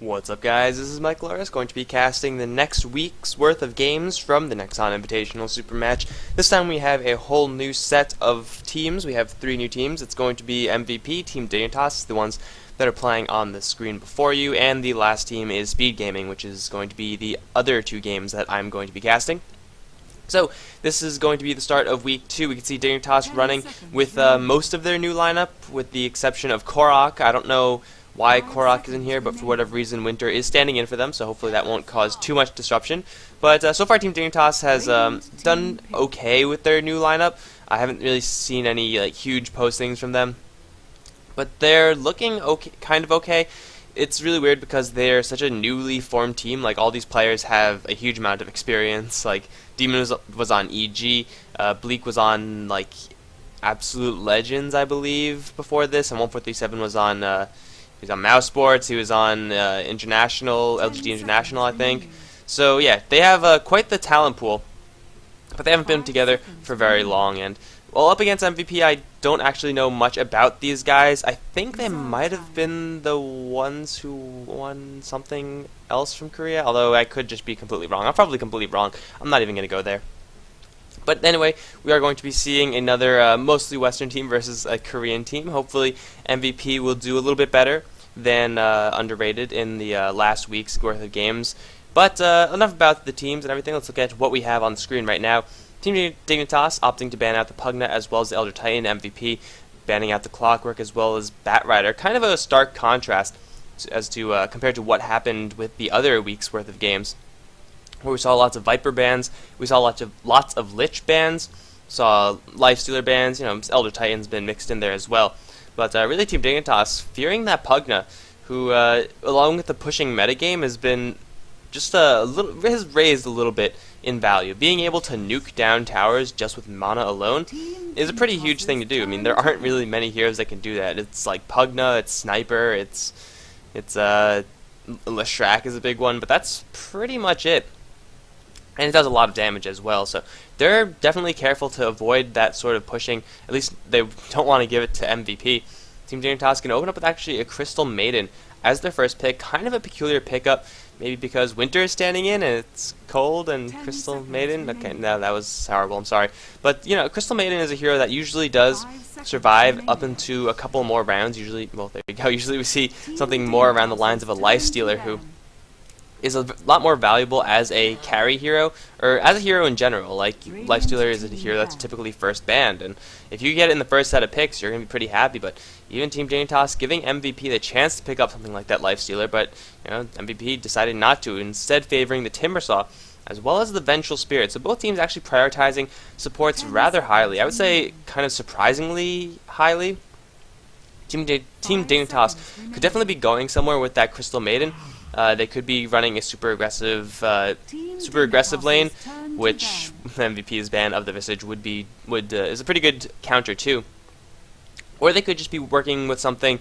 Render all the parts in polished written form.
What's up, guys? This is Mike Loris, going to be casting the next week's worth of games from the Nexon Invitational Super Match. This time we have a whole new set of teams. We have 3 new teams. It's going to be MVP, Team Dignitas, the ones that are playing on the screen before you, and the last team is Speed Gaming, which is going to be the other 2 games that I'm going to be casting. So, this is going to be the start of week 2. We can see Dignitas running with most of their new lineup, with the exception of Korok. I don't know why Korok isn't here, but for whatever reason Winter is standing in for them, so hopefully that won't cause too much disruption. But so far Team Dignitas has done okay with their new lineup. I haven't really seen any huge postings from them, but they're looking okay, kind of okay. It's really weird because they're such a newly formed team. Like, all these players have a huge amount of experience. Like, Demon was on EG, Bleak was on Absolute Legends, I believe, before this, and 1437 was on he was on Mouse Sports, he was on International, LGD International, I think. So yeah, they have quite the talent pool, but they haven't been together for very long. And well, up against MVP, I don't actually know much about these guys. I think they might have been the ones who won something else from Korea, although I could just be completely wrong. I'm probably completely wrong. I'm not even going to go there. But anyway, we are going to be seeing another mostly Western team versus a Korean team. Hopefully MVP will do a little bit better than Underrated in the last week's worth of games. But enough about the teams and everything. Let's look at what we have on the screen right now. Team Dignitas opting to ban out the Pugna as well as the Elder Titan. MVP banning out the Clockwork as well as Batrider. Kind of a stark contrast as to compared to what happened with the other week's worth of games, where we saw lots of Viper bans, we saw lots of Lich bans, saw Lifestealer bans. Elder Titan's been mixed in there as well. But really, Team Dignitas, fearing that Pugna, who, along with the pushing metagame, has been just has raised a little bit in value. Being able to nuke down towers just with mana alone is a pretty huge thing to do. I mean, there aren't really many heroes that can do that. It's like Pugna, it's Sniper, it's Leshrac is a big one, but that's pretty much it. And it does a lot of damage as well, so they're definitely careful to avoid that sort of pushing. At least they don't want to give it to MVP. Team Dignitas can open up with actually a Crystal Maiden as their first pick. Kind of a peculiar pickup, maybe because Winter is standing in and it's cold, and Crystal Maiden. Okay, no, that was horrible. I'm sorry, but Crystal Maiden is a hero that usually does survive up into a couple more rounds. Usually, well, there you go. Usually we see something more around the lines of a Lifestealer, who is a lot more valuable as a carry hero, or as a hero in general. Like, Lifestealer is a hero that's typically first banned, and if you get it in the first set of picks, you're going to be pretty happy. But even Team Dignitas giving MVP the chance to pick up something like that Lifestealer, but MVP decided not to, instead favoring the Timbersaw as well as the Vengeful Spirit. So both teams actually prioritizing supports rather highly. I would say kind of surprisingly highly. Team Dignitas could definitely be going somewhere with that Crystal Maiden. They could be running a super aggressive lane, which MVP's ban of the Visage is a pretty good counter too. Or they could just be working with something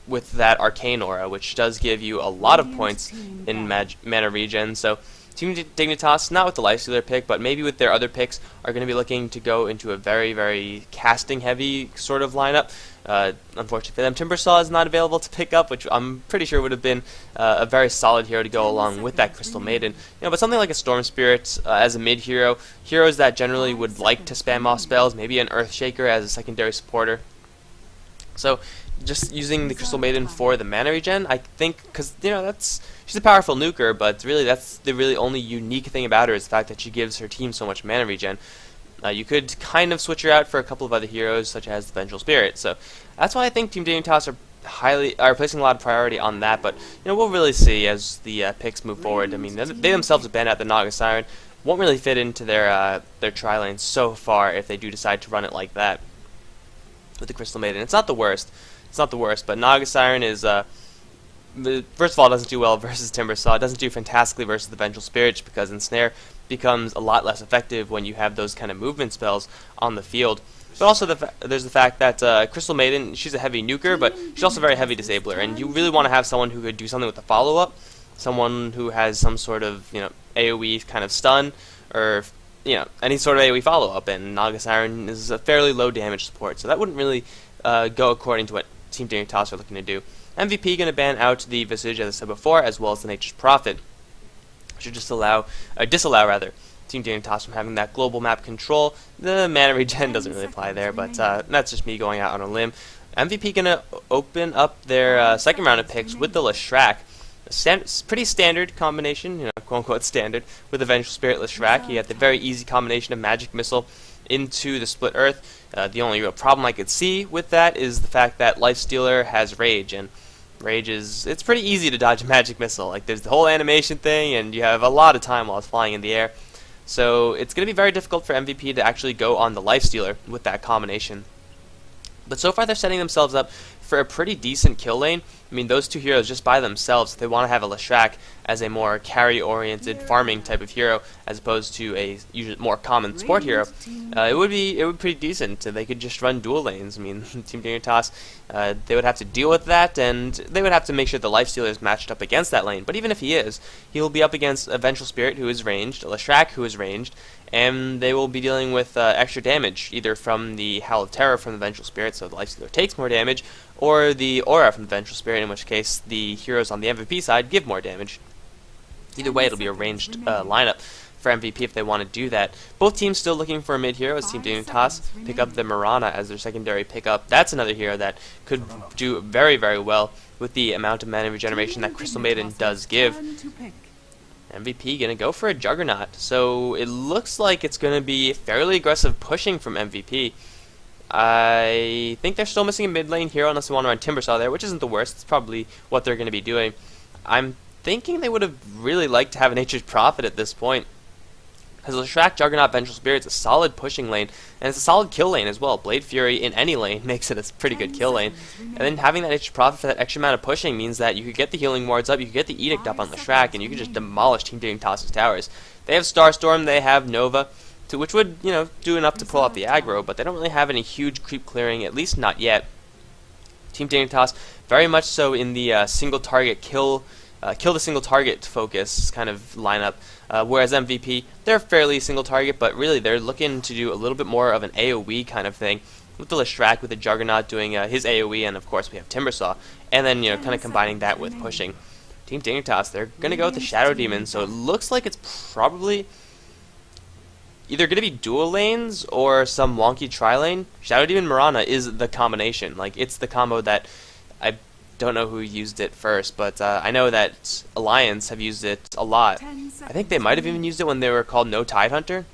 with that Arcane Aura, which does give you a lot of points in mana regen. So Team Dignitas, not with the Lifestealer pick, but maybe with their other picks, are going to be looking to go into a very, very casting-heavy sort of lineup. Unfortunately for them, Timbersaw is not available to pick up, which I'm pretty sure would have been a very solid hero to go along with that Crystal Maiden. But something like a Storm Spirit as a mid hero, heroes that generally would like to spam off spells, maybe an Earthshaker as a secondary supporter. So just using the Crystal Maiden for the mana regen, I think, because she's a powerful nuker, but really that's the really only unique thing about her, is the fact that she gives her team so much mana regen. You could kind of switch her out for a couple of other heroes, such as the Vengeful Spirit. So that's why I think Team Dignitas are placing a lot of priority on that. But we'll really see as the picks move forward. I mean, they themselves have banned out the Naga Siren. Won't really fit into their tri-lane so far if they do decide to run it like that with the Crystal Maiden. It's not the worst. It's not the worst, but Naga Siren is first of all, it doesn't do well versus Timbersaw. It doesn't do fantastically versus the Vengeful Spirit, because Ensnare becomes a lot less effective when you have those kind of movement spells on the field. But also there's the fact that Crystal Maiden, she's a heavy nuker, but she's also a very heavy disabler, and you really want to have someone who could do something with the follow-up, someone who has some sort of AoE kind of stun, or any sort of AoE follow-up, and Naga Siren is a fairly low damage support, so that wouldn't really go according to what Team Dignitas are looking to do. MVP going to ban out the Visage, as I said before, as well as the Nature's Prophet. Should just disallow rather, Team Dignitas from having that global map control. The mana regen doesn't really apply there, but that's just me going out on a limb. MVP gonna open up their second round of picks with the Leshrac. Pretty standard combination, quote unquote standard, with the Vengeful Spirit Leshrac. You have the very easy combination of Magic Missile into the Split Earth. The only real problem I could see with that is the fact that Lifestealer has Rage, and Rage it's pretty easy to dodge a Magic Missile. Like, there's the whole animation thing, and you have a lot of time while it's flying in the air. So it's going to be very difficult for MVP to actually go on the Lifestealer with that combination. But so far they're setting themselves up for a pretty decent kill lane. I mean, those two heroes just by themselves, if they want to have a Leshrac as a more carry-oriented farming type of hero, as opposed to a usually more common support hero, it would be pretty decent. They could just run dual lanes. I mean, Team Dignitas, they would have to deal with that, and they would have to make sure the Lifestealer is matched up against that lane. But even if he is, he will be up against a Vengeful Spirit who is ranged, a Leshrac who is ranged, and they will be dealing with extra damage, either from the Howl of Terror from the Vengeful Spirit, so the Lifestealer takes more damage, or the Aura from the Vengeful Spirit, in which case the heroes on the MVP side give more damage. Either way, it'll be a ranged lineup for MVP if they want to do that. Both teams still looking for a mid hero, as Team Dignitas pick up the Mirana as their secondary pickup. That's another hero that could do very, very well with the amount of mana regeneration that Crystal Maiden does give. MVP gonna go for a Juggernaut, so it looks like it's gonna be fairly aggressive pushing from MVP. I think they're still missing a mid lane hero unless they want to run Timbersaw there, which isn't the worst. It's probably what they're going to be doing. I'm thinking they would have really liked to have a Nature's Prophet at this point, because Leshrac, Juggernaut, Vengeful Spirit is a solid pushing lane, and it's a solid kill lane as well. Blade Fury in any lane makes it a pretty good kill lane. And then having that Nature's Prophet for that extra amount of pushing means that you could get the healing wards up, you could get the Edict up on Leshrac, and you could just demolish Team Dignitas' towers. They have Starstorm, they have Nova, which would, do enough to pull out the aggro, but they don't really have any huge creep clearing, at least not yet. Team Dignitas very much so in the single target kill the single target focus kind of lineup, whereas MVP, they're fairly single target, but really they're looking to do a little bit more of an AoE kind of thing, with the Leshrac, with the Juggernaut doing his AoE, and of course we have Timbersaw, and then kind of combining that with pushing. Team Dignitas, they're going to go with the Shadow Demon, so it looks like it's probably either going to be dual lanes or some wonky tri-lane. Shadow Demon Mirana is the combination. Like, it's the combo that I don't know who used it first, but I know that Alliance have used it a lot. I think they might have even used it when they were called No Tidehunter.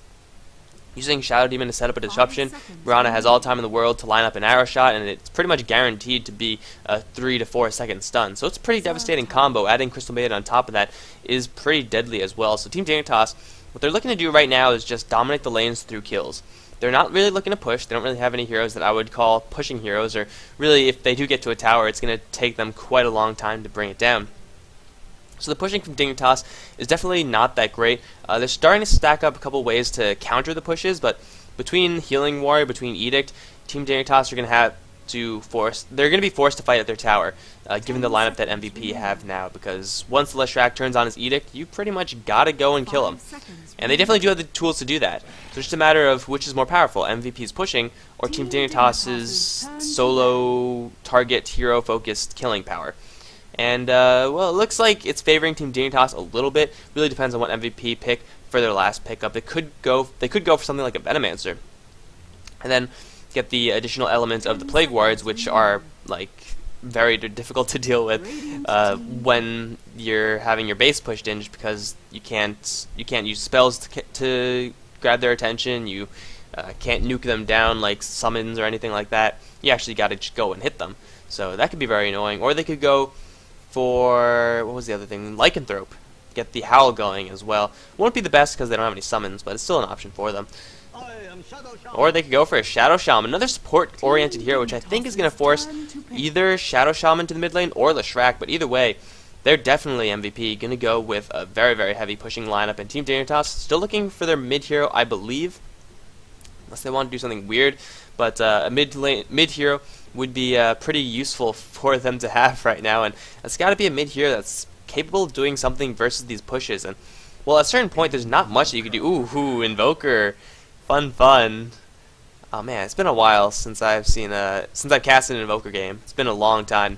Using Shadow Demon to set up a disruption, Mirana has all the time in the world to line up an arrow shot, and it's pretty much guaranteed to be a 3 to 4 second stun. So it's a pretty devastating combo. Adding Crystal Maiden on top of that is pretty deadly as well. So Team Dignitas, what they're looking to do right now is just dominate the lanes through kills. They're not really looking to push. They don't really have any heroes that I would call pushing heroes, or really if they do get to a tower, it's going to take them quite a long time to bring it down. So the pushing from Dignitas is definitely not that great. They're starting to stack up a couple ways to counter the pushes, but between Healing Warrior, between Edict, Team Dignitas are going to have to they're going to be forced to fight at their tower, given the lineup that MVP have now, because once the Leshrac turns on his Edict, you pretty much gotta go and kill him. And they definitely do have the tools to do that. So it's just a matter of which is more powerful, MVP's pushing, or Team Dignitas' solo target hero focused killing power. And well, it looks like it's favoring Team Dignitas a little bit. Really depends on what MVP pick for their last pickup. They could go for something like a Venomancer, and then get the additional elements of the Plague Wards, which are like very difficult to deal with when you're having your base pushed in, just because you can't use spells to grab their attention. You can't nuke them down like summons or anything like that. You actually got to just go and hit them. So that could be very annoying. Or they could go for, what was the other thing? Lycanthrope. Get the Howl going as well. Won't be the best because they don't have any summons, but it's still an option for them. Or they could go for a Shadow Shaman, another support-oriented hero, which I think is going to force either Shadow Shaman to the mid lane or Leshrac, but either way, they're definitely MVP, going to go with a very, very heavy pushing lineup, and Team Dignitas still looking for their mid hero, I believe, unless they want to do something weird, but a mid hero would be pretty useful for them to have right now, and it's got to be a mid hero that's capable of doing something versus these pushes, and well, at a certain point, there's not much that you can do. Ooh, Invoker. Fun. Oh man, it's been a while since I've seen since I've casted an Invoker game. It's been a long time.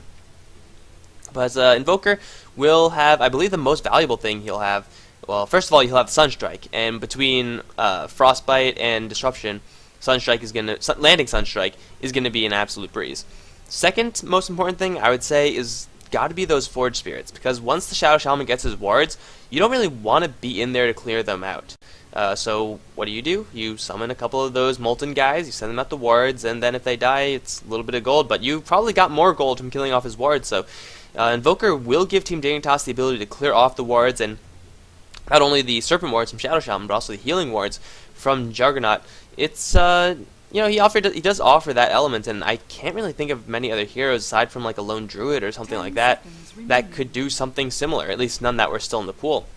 But Invoker will have, I believe, the most valuable thing he'll have. Well, first of all, he'll have Sunstrike, and between Frostbite and Disruption, landing Sunstrike is gonna be an absolute breeze. Second most important thing I would say is got to be those Forge Spirits, because once the Shadow Shaman gets his wards, you don't really want to be in there to clear them out. So what do? You summon a couple of those Molten guys, you send them out the wards, and then if they die, it's a little bit of gold, but you probably got more gold from killing off his wards, so Invoker will give Team Dignitas the ability to clear off the wards, and not only the Serpent wards from Shadow Shaman, but also the healing wards from Juggernaut. It's you know, he does offer that element, and I can't really think of many other heroes aside from like a lone druid or something like that that could do something similar. At least none that were still in the pool.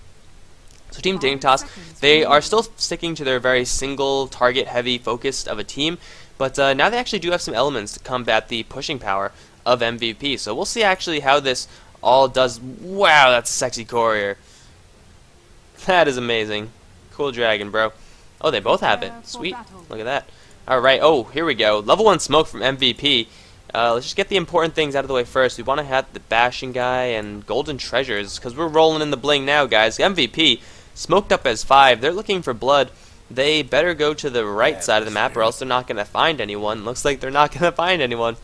So Team Dignitas, they are still sticking to their very single target heavy focused of a team, but now they actually do have some elements to combat the pushing power of MVP. So we'll see actually how this all does. Wow, that's a sexy courier. That is amazing. Cool dragon, bro. Oh, they both have it. Sweet. Look at that. Alright, oh, here we go. Level 1 smoke from MVP. Let's just get the important things out of the way first. We want to have the bashing guy and golden treasures, because we're rolling in the bling now, guys. MVP, smoked up as 5. They're looking for blood. They better go to the right side of the map, or else they're not going to find anyone. Looks like they're not going to find anyone.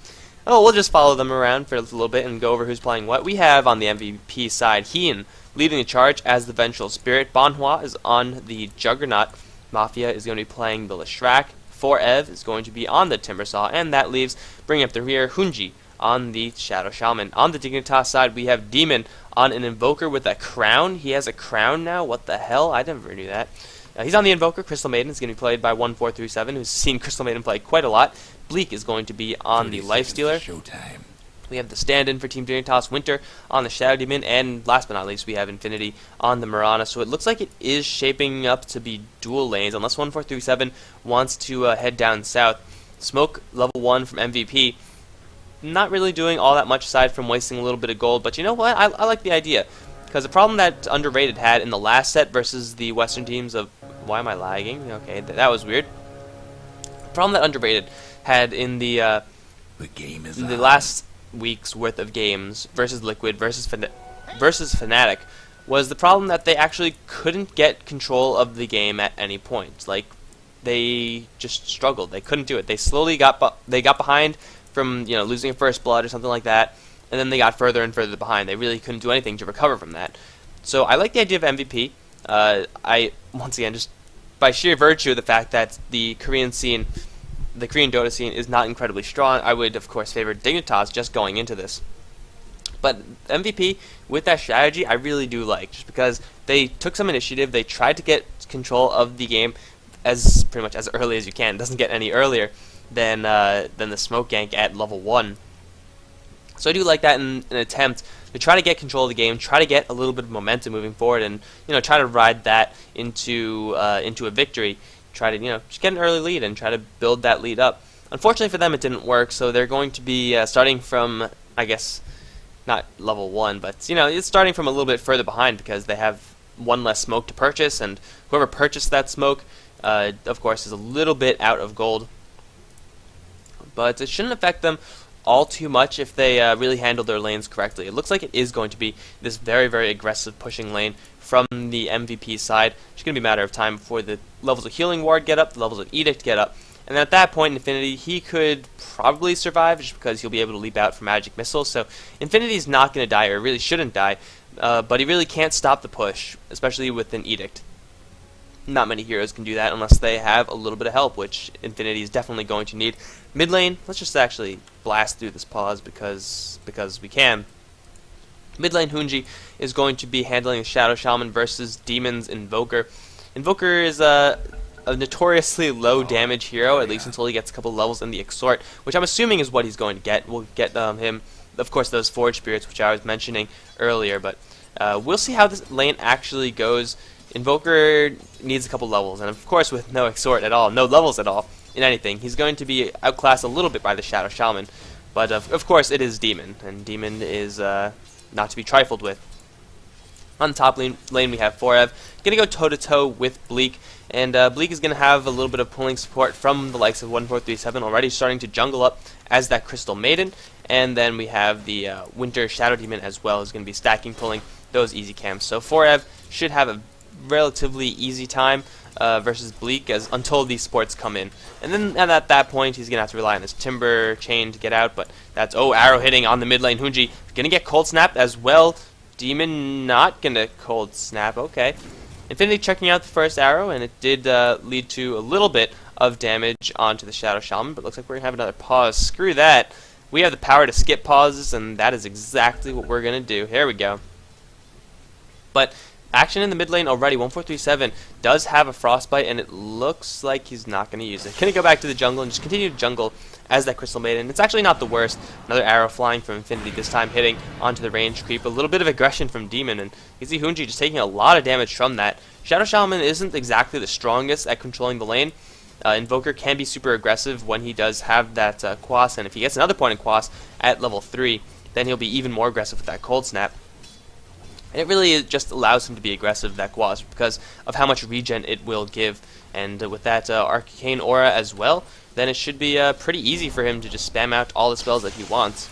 Oh, we'll just follow them around for a little bit and go over who's playing what. We have on the MVP side, Hien leading the charge as the Vengeful Spirit. Bonhua is on the Juggernaut. Mafia is going to be playing the Leshrac. 4Ev is going to be on the Timbersaw, and that leaves, bringing up the rear, Hunji on the Shadow Shaman. On the Dignitas side, we have Demon on an Invoker with a crown. He has a crown now? What the hell? I never knew that. He's on the Invoker. Crystal Maiden is going to be played by 1437, who's seen Crystal Maiden play quite a lot. Bleak is going to be on the Lifestealer. Showtime. We have the stand-in for Team Dignitas, Winter on the Shadow Demon, and last but not least, we have Infinity on the Mirana. So it looks like it is shaping up to be dual lanes, unless 1437 wants to head down south. Smoke level 1 from MVP. Not really doing all that much aside from wasting a little bit of gold, but you know what? I like the idea. Because the problem that Underrated had in the last set versus the Western teams of... Why am I lagging? Okay, that was weird. The problem that Underrated had in the game is the last week's worth of games versus Liquid versus Fnatic was the problem that they actually couldn't get control of the game at any point. Like, they just struggled. They couldn't do it. They slowly got behind from, you know, losing a first blood or something like that, and then they got further and further behind. They really couldn't do anything to recover from that. So I like the idea of MVP. Once again, just by sheer virtue of the fact that the Korean scene, the Korean Dota scene, is not incredibly strong, I would, of course, favor Dignitas just going into this. But MVP, with that strategy, I really do like, just because they took some initiative, they tried to get control of the game as pretty much as early as you can. It doesn't get any earlier than the smoke gank at level 1. So I do like that in an attempt to try to get control of the game, try to get a little bit of momentum moving forward, and, you know, try to ride that into a victory. Try to, you know, just get an early lead and try to build that lead up. Unfortunately for them, it didn't work, so they're going to be starting from, I guess, not level 1, but, you know, it's starting from a little bit further behind because they have one less smoke to purchase, and whoever purchased that smoke, of course, is a little bit out of gold. But it shouldn't affect them all too much if they really handle their lanes correctly. It looks like it is going to be this very, very aggressive pushing lane from the MVP side. It's going to be a matter of time before the levels of Healing Ward get up, the levels of Edict get up, and then at that point, Infinity, he could probably survive just because he'll be able to leap out for Magic Missiles. So Infinity's not going to die, or really shouldn't die, but he really can't stop the push, especially with an Edict. Not many heroes can do that unless they have a little bit of help, which Infinity is definitely going to need. Mid lane, let's just actually blast through this pause because we can. Mid lane Hunji is going to be handling the Shadow Shaman versus Demon's Invoker. Invoker is a notoriously low damage hero, at least until he gets a couple levels in the Exhort, which I'm assuming is what he's going to get. We'll get him, of course, those Forge Spirits, which I was mentioning earlier, but we'll see how this lane actually goes. Invoker needs a couple levels, and of course with no Exhort at all, no levels at all in anything, he's going to be outclassed a little bit by the Shadow Shaman, but of course it is Demon, and Demon is not to be trifled with. On the top lane we have 4Ev, going to go toe-to-toe with Bleak, and Bleak is going to have a little bit of pulling support from the likes of 1437, already starting to jungle up as that Crystal Maiden, and then we have the Winter Shadow Demon as well, who's going to be stacking, pulling those easy camps. So 4Ev should have a relatively easy time versus Bleak until these sports come in. And then at that point, he's going to have to rely on his Timber Chain to get out, but that's, arrow hitting on the mid lane. Hunji going to get Cold Snap as well. Demon not going to Cold Snap, okay. Infinity checking out the first arrow, and it did lead to a little bit of damage onto the Shadow Shaman, but looks like we're going to have another pause. Screw that. We have the power to skip pauses, and that is exactly what we're going to do. Here we go. But action in the mid lane already. 1437 does have a Frostbite, and it looks like he's not going to use it. Going to go back to the jungle and just continue to jungle as that Crystal Maiden. It's actually not the worst. Another arrow flying from Infinity, this time hitting onto the range creep. A little bit of aggression from Demon, and you see Hunji just taking a lot of damage from that. Shadow Shaman isn't exactly the strongest at controlling the lane. Invoker can be super aggressive when he does have that Quas, and if he gets another point in Quas at level 3, then he'll be even more aggressive with that Cold Snap. And it really just allows him to be aggressive, that Quas, because of how much regen it will give. And with that Arcane Aura as well, then it should be pretty easy for him to just spam out all the spells that he wants.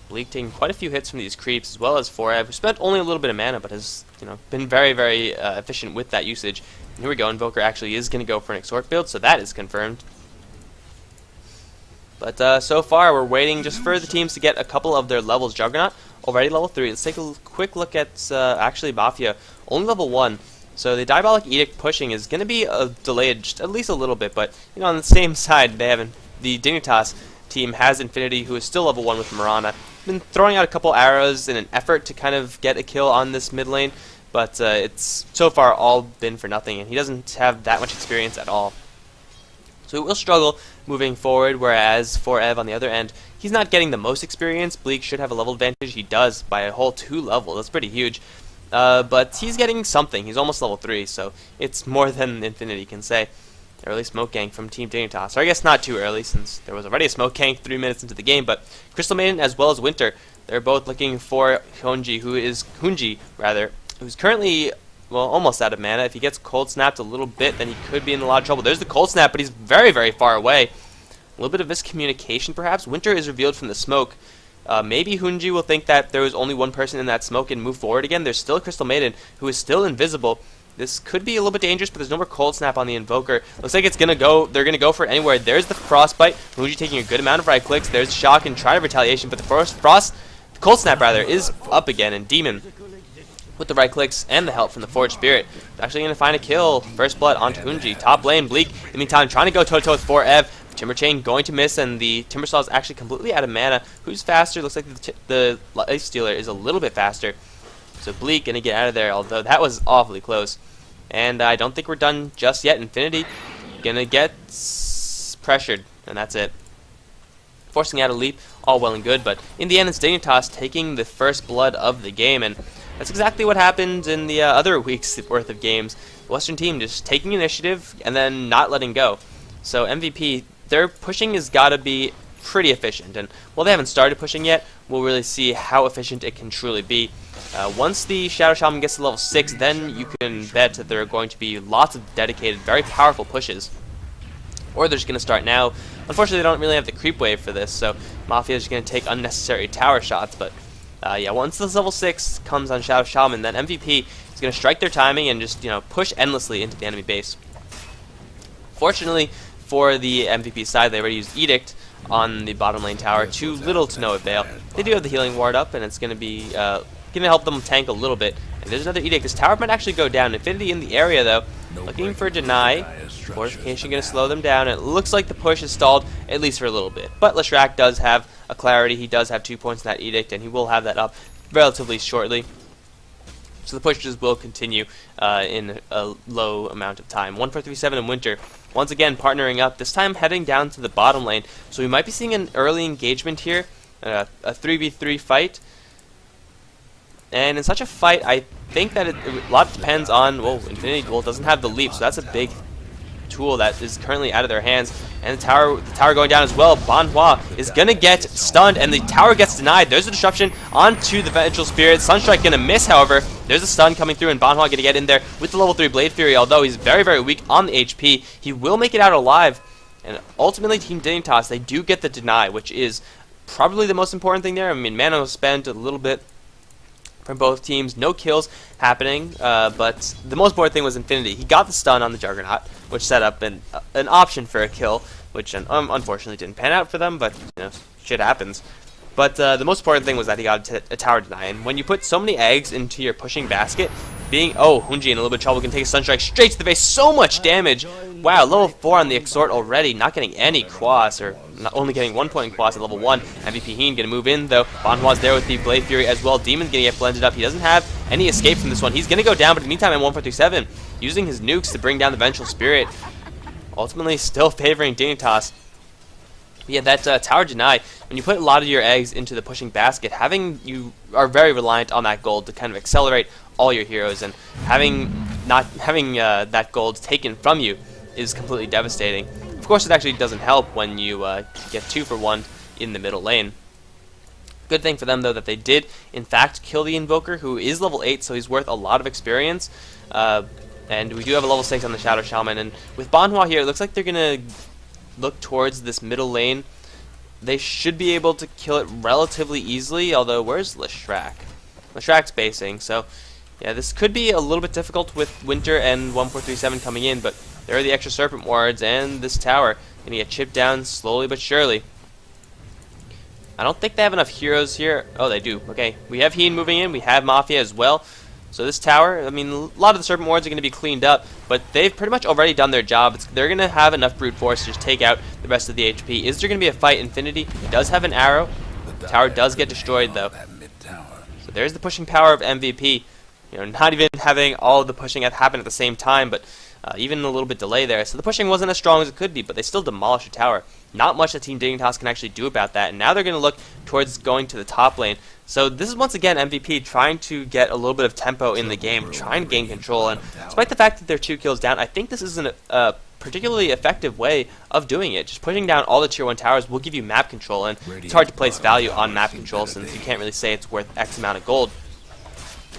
Bleak taking quite a few hits from these creeps, as well as 4Ev, who spent only a little bit of mana, but has been very, very efficient with that usage. And here we go, Invoker actually is going to go for an Exhort build, so that is confirmed. But so far, we're waiting just for the teams to get a couple of their levels. Juggernaut, already level 3. Let's take a quick look at, actually, Mafia, only level 1. So the Diabolic Edict pushing is going to be delayed just at least a little bit, but on the same side, they have the Dignitas team has Infinity, who is still level 1 with Mirana. Been throwing out a couple arrows in an effort to kind of get a kill on this mid lane, but it's so far all been for nothing, and he doesn't have that much experience at all. So he will struggle moving forward, whereas 4Ev on the other end, he's not getting the most experience. Bleak should have a level advantage. He does by a whole 2 levels. That's pretty huge. But he's getting something. He's almost level 3, so it's more than Infinity can say. Early smoke gank from Team Dignitas. Or I guess not too early, since there was already a smoke gank 3 minutes into the game, but Crystal Maiden as well as Winter, they're both looking for Hunji, who's currently, well, almost out of mana. If he gets Cold Snapped a little bit, then he could be in a lot of trouble. There's the Cold Snap, but he's very, very far away. A little bit of miscommunication, perhaps. Winter is revealed from the smoke. Maybe Hunji will think that there was only one person in that smoke and move forward again. There's still Crystal Maiden, who is still invisible. This could be a little bit dangerous, but there's no more Cold Snap on the Invoker. Looks like they're gonna go for it anywhere. There's the Frostbite. Hunji taking a good amount of right clicks. There's Shock and try retaliation, but the Cold Snap is up again, and Demon, with the right clicks and the help from the Forged Spirit, is actually gonna find a kill. First blood onto Hunji. Top lane, Bleak, in the meantime, trying to go toe-to-toe with 4Ev. Timber Chain going to miss, and the Timbersaw is actually completely out of mana. Who's faster? Looks like the Life Stealer is a little bit faster. So Bleak gonna get out of there, although that was awfully close. And I don't think we're done just yet. Infinity gonna get pressured, and that's it. Forcing out a leap, all well and good, but in the end it's Dignitas taking the first blood of the game, and that's exactly what happened in the other week's worth of games. The Western team just taking initiative and then not letting go. So MVP, their pushing has got to be pretty efficient, and while they haven't started pushing yet, we'll really see how efficient it can truly be. Once the Shadow Shaman gets to level 6, then you can bet that there are going to be lots of dedicated, very powerful pushes. Or they're just going to start now. Unfortunately, they don't really have the creep wave for this, so Mafia is just going to take unnecessary tower shots, but yeah, once this level 6 comes on Shadow Shaman, then MVP is going to strike their timing and just push endlessly into the enemy base. Fortunately, for the MVP side, they already used Edict on the bottom lane tower to little to no avail. They do have the healing ward up, and it's going to be going to help them tank a little bit. And there's another Edict. This tower might actually go down. Infinity in the area, though, looking for Deny. Fortification going to slow them down. And it looks like the push is stalled, at least for a little bit. But Leshrac does have a clarity. He does have 2 points in that Edict, and he will have that up relatively shortly. So the pushes will continue in a low amount of time. 1437 in Winter, once again partnering up, this time heading down to the bottom lane. So we might be seeing an early engagement here, a 3v3 fight. And in such a fight, I think that a lot depends on, well, Infinity doesn't have the leap, so that's a big tool that is currently out of their hands. And the tower going down as well. Banhua is going to get stunned, and the tower gets denied. There's a disruption onto the Vengeful Spirit. Sunstrike going to miss, however. There's a stun coming through, and Banhua going to get in there with the level 3 Blade Fury, although he's very, very weak on the HP. He will make it out alive. And ultimately, Team Dignitas, they do get the deny, which is probably the most important thing there. I mean, mana was spent a little bit from both teams. No kills happening, but the most important thing was Infinity. He got the stun on the Juggernaut, which set up an option for a kill, which unfortunately didn't pan out for them, but you know, shit happens. But the most important thing was that he got a tower deny, and when you put so many eggs into your pushing basket, Hunji in a little bit of trouble, can take a Sunstrike straight to the face, so much damage! Wow, level 4 on the Exhort already, not getting any quas, or not only getting 1 point in quas at level 1. MVP Heen gonna move in though, Banhua's there with the Blade Fury as well, Demon's gonna get blended up, he doesn't have any escape from this one, he's gonna go down, but in the meantime M1437, using his nukes to bring down the Vengeful Spirit, ultimately still favoring Dignitas. Yeah, that tower deny, when you put a lot of your eggs into the pushing basket, you are very reliant on that gold to kind of accelerate all your heroes, and not having that gold taken from you is completely devastating. Of course, it actually doesn't help when you get 2 for 1 in the middle lane. Good thing for them, though, that they did, in fact, kill the Invoker, who is level 8, so he's worth a lot of experience. And we do have a level 6 on the Shadow Shaman, and with Banhua here, it looks like they're going to look towards this middle lane. They should be able to kill it relatively easily, although where's Leshrac? Leshrak's basing, so yeah, this could be a little bit difficult with Winter and 1437 coming in, but there are the extra Serpent Wards, and this tower gonna get chipped down slowly but surely. I don't think they have enough heroes here. Oh, they do. Okay, we have Heen moving in, we have Mafia as well. So this tower, I mean, a lot of the Serpent Wards are going to be cleaned up, but they've pretty much already done their job. They're going to have enough brute force to just take out the rest of the HP. Is there going to be a fight? Infinity does have an arrow. The tower does get destroyed, though. So there's the pushing power of MVP. You know, not even having all of the pushing happen at the same time, but even a little bit delay there. So the pushing wasn't as strong as it could be, but they still demolished the tower. Not much that Team Dignitas can actually do about that, and now they're going to look towards going to the top lane. So this is once again MVP trying to get a little bit of tempo in the game, trying to gain control, and despite the fact that they're 2 kills down, I think this is a particularly effective way of doing it. Just putting down all the tier 1 towers will give you map control, and it's hard to place value on map control since you can't really say it's worth X amount of gold.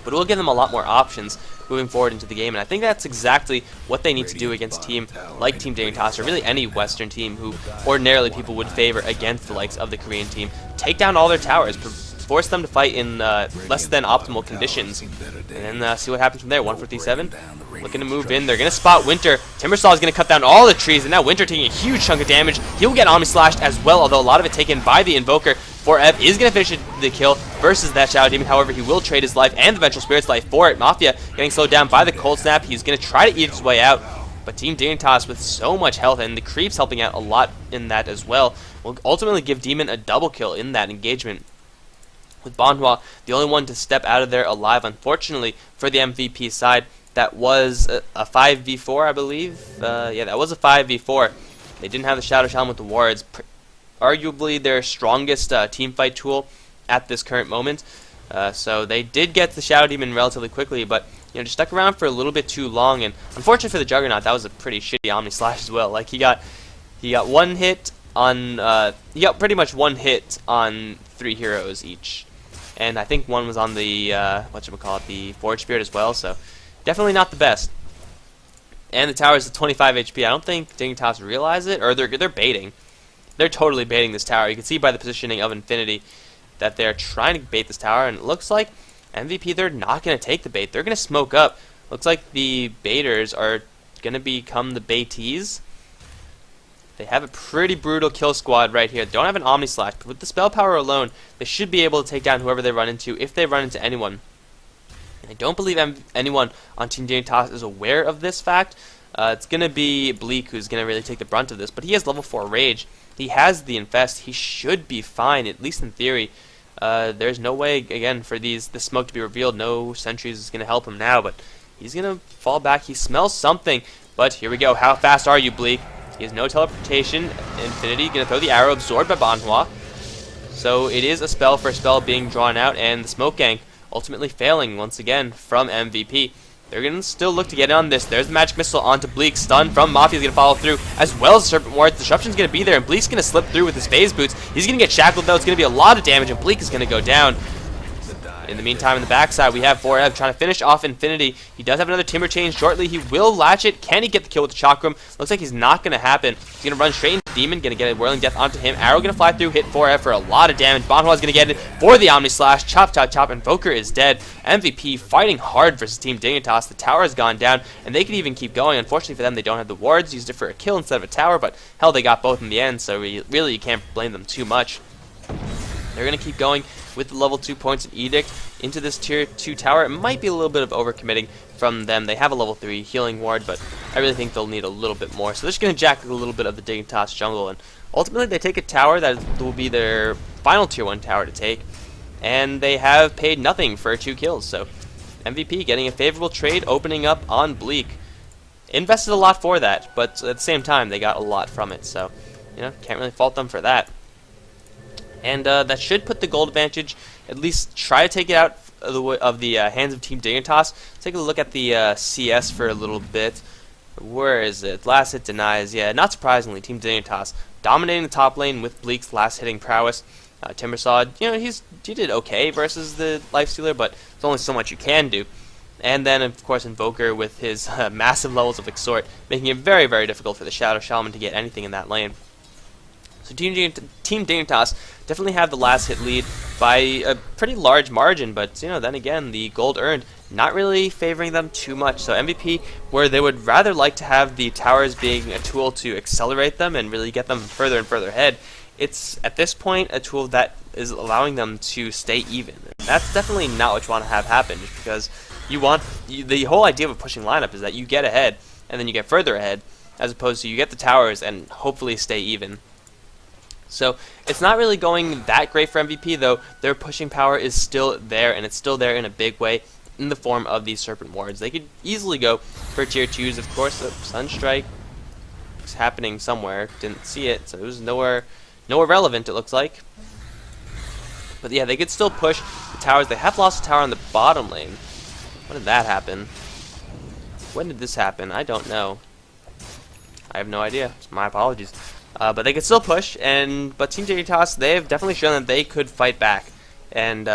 But it will give them a lot more options moving forward into the game, and I think that's exactly what they need to do against a team like Team Dignitas, or really any Western team who ordinarily people would favor against the likes of the Korean team. Take down all their towers, force them to fight in less than optimal conditions, and then see what happens from there. 1437 looking to move in. They're going to spot Winter. Timbersaw is going to cut down all the trees, and now Winter taking a huge chunk of damage. He'll get Omni Slashed as well, although a lot of it taken by the Invoker. 4F is going to finish the kill versus that Shadow Demon. However, he will trade his life and the Vengeful Spirit's life for it. Mafia getting slowed down by the Cold Snap. He's going to try to eat his way out, but Team Dignitas with so much health, and the creeps helping out a lot in that as well, will ultimately give Demon a double kill in that engagement. With Banhua, the only one to step out of there alive, unfortunately, for the MVP side. That was a 5v4, I believe. Yeah, that was a 5v4. They didn't have the Shadow Shaman with the wards. Arguably their strongest teamfight tool at this current moment. So they did get the Shadow Demon relatively quickly, but you know, just stuck around for a little bit too long. And unfortunately for the Juggernaut, that was a pretty shitty Omni Slash as well. Like he got one hit on he got pretty much one hit on 3 heroes each, and I think one was on the whatchamacallit, the Forge Spirit as well. So definitely not the best. And the tower is at 25 HP. I don't think Dignitas realize it, or they're baiting. They're totally baiting this tower. You can see by the positioning of Infinity that they're trying to bait this tower, and it looks like MVP, they're not going to take the bait. They're going to smoke up. Looks like the baiters are going to become the baitees. They have a pretty brutal kill squad right here. They don't have an Omni Slash, but with the spell power alone, they should be able to take down whoever they run into, if they run into anyone. And I don't believe anyone on Team Dignitas is aware of this fact. It's going to be Bleak who's going to really take the brunt of this, but he has level 4 Rage. He has the Infest. He should be fine, at least in theory. There's no way, again, for the smoke to be revealed. No sentries is going to help him now, but he's going to fall back. He smells something, but here we go. How fast are you, Bleak? He has no teleportation. Infinity going to throw the arrow, absorbed by Banhua. So it is a spell for a spell being drawn out, and the Smoke Gank ultimately failing once again from MVP. They're going to still look to get on this. There's the Magic Missile onto Bleak. Stun from Mafia's going to follow through, as well as Serpent Ward. Disruption's going to be there, and Bleak's going to slip through with his phase boots. He's going to get shackled, though. It's going to be a lot of damage, and Bleak is going to go down. In the meantime, in the backside, we have Forev trying to finish off Infinity. He does have another Timber Change shortly. He will latch it. Can he get the kill with the Chakram? Looks like he's not going to happen. He's going to run straight into Demon. Going to get a Whirling Death onto him. Arrow going to fly through, hit Forev for a lot of damage. Bonhua is going to get it for the Omni Slash. Chop, chop, chop. Invoker is dead. MVP fighting hard versus Team Dignitas. The tower has gone down, and they could even keep going. Unfortunately for them, they don't have the wards. Used it for a kill instead of a tower, but hell, they got both in the end, so really you can't blame them too much. They're going to keep going with the level 2 points and Edict into this tier 2 tower. It might be a little bit of overcommitting from them. They have a level 3 healing ward, but I really think they'll need a little bit more. So they're just going to jack a little bit of the Dignitas jungle, and ultimately they take a tower that will be their final tier 1 tower to take, and they have paid nothing for 2 kills. So MVP getting a favorable trade, opening up on Bleak. Invested a lot for that, but at the same time they got a lot from it, so can't really fault them for that. And that should put the gold advantage, at least try to take it out of the hands of Team Dignitas. Take a look at the CS for a little bit. Where is it? Last hit denies. Yeah, not surprisingly, Team Dignitas dominating the top lane with Bleak's last hitting prowess. Timbersawd, he did okay versus the Lifestealer, but there's only so much you can do. And then, of course, Invoker with his massive levels of Exhort, making it very, very difficult for the Shadow Shaman to get anything in that lane. So Team Dignitas definitely have the last hit lead by a pretty large margin, but then again, the gold earned not really favoring them too much. So MVP, where they would rather like to have the towers being a tool to accelerate them and really get them further and further ahead, it's at this point a tool that is allowing them to stay even. That's definitely not what you want to have happen, just because the whole idea of a pushing lineup is that you get ahead and then you get further ahead, as opposed to you get the towers and hopefully stay even. So it's not really going that great for MVP, though their pushing power is still there, and it's still there in a big way in the form of these Serpent Wards. They could easily go for tier 2s, of course. Sunstrike is happening somewhere. Didn't see it, so it was nowhere relevant, it looks like. But yeah, they could still push the towers. They have lost a tower on the bottom lane. When did that happen? When did this happen? I don't know. I have no idea. My apologies. But they could still push, but Team Dignitas, they have definitely shown that they could fight back. And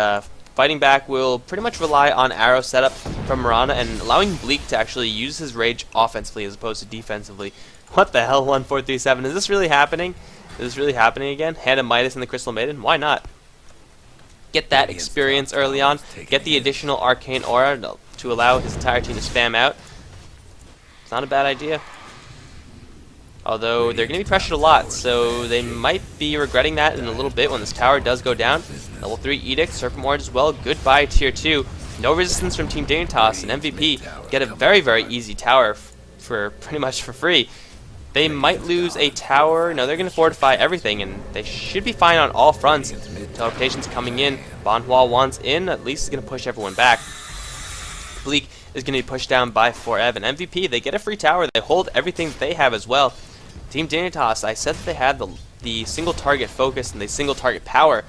fighting back will pretty much rely on arrow setup from Mirana and allowing Bleak to actually use his rage offensively as opposed to defensively. What the hell, 1437? Is this really happening? Is this really happening again? Hand of Midas and the Crystal Maiden? Why not? Get that experience early on. Get the additional Arcane Aura to allow his entire team to spam out. It's not a bad idea. Although they're going to be pressured a lot, so they might be regretting that in a little bit when this tower does go down. Level 3 Edict, Serpent Ward as well. Goodbye tier 2. No resistance from Team Dignitas, and MVP get a very, very easy tower for pretty much for free. They might lose a tower. No, they're going to fortify everything, and they should be fine on all fronts. Teleportation's coming in. Bonhua wants in. At least is going to push everyone back. Bleak is going to be pushed down by Forev, and MVP, they get a free tower. They hold everything that they have as well. Team Dignitas, I said that they had the single target focus and the single target power,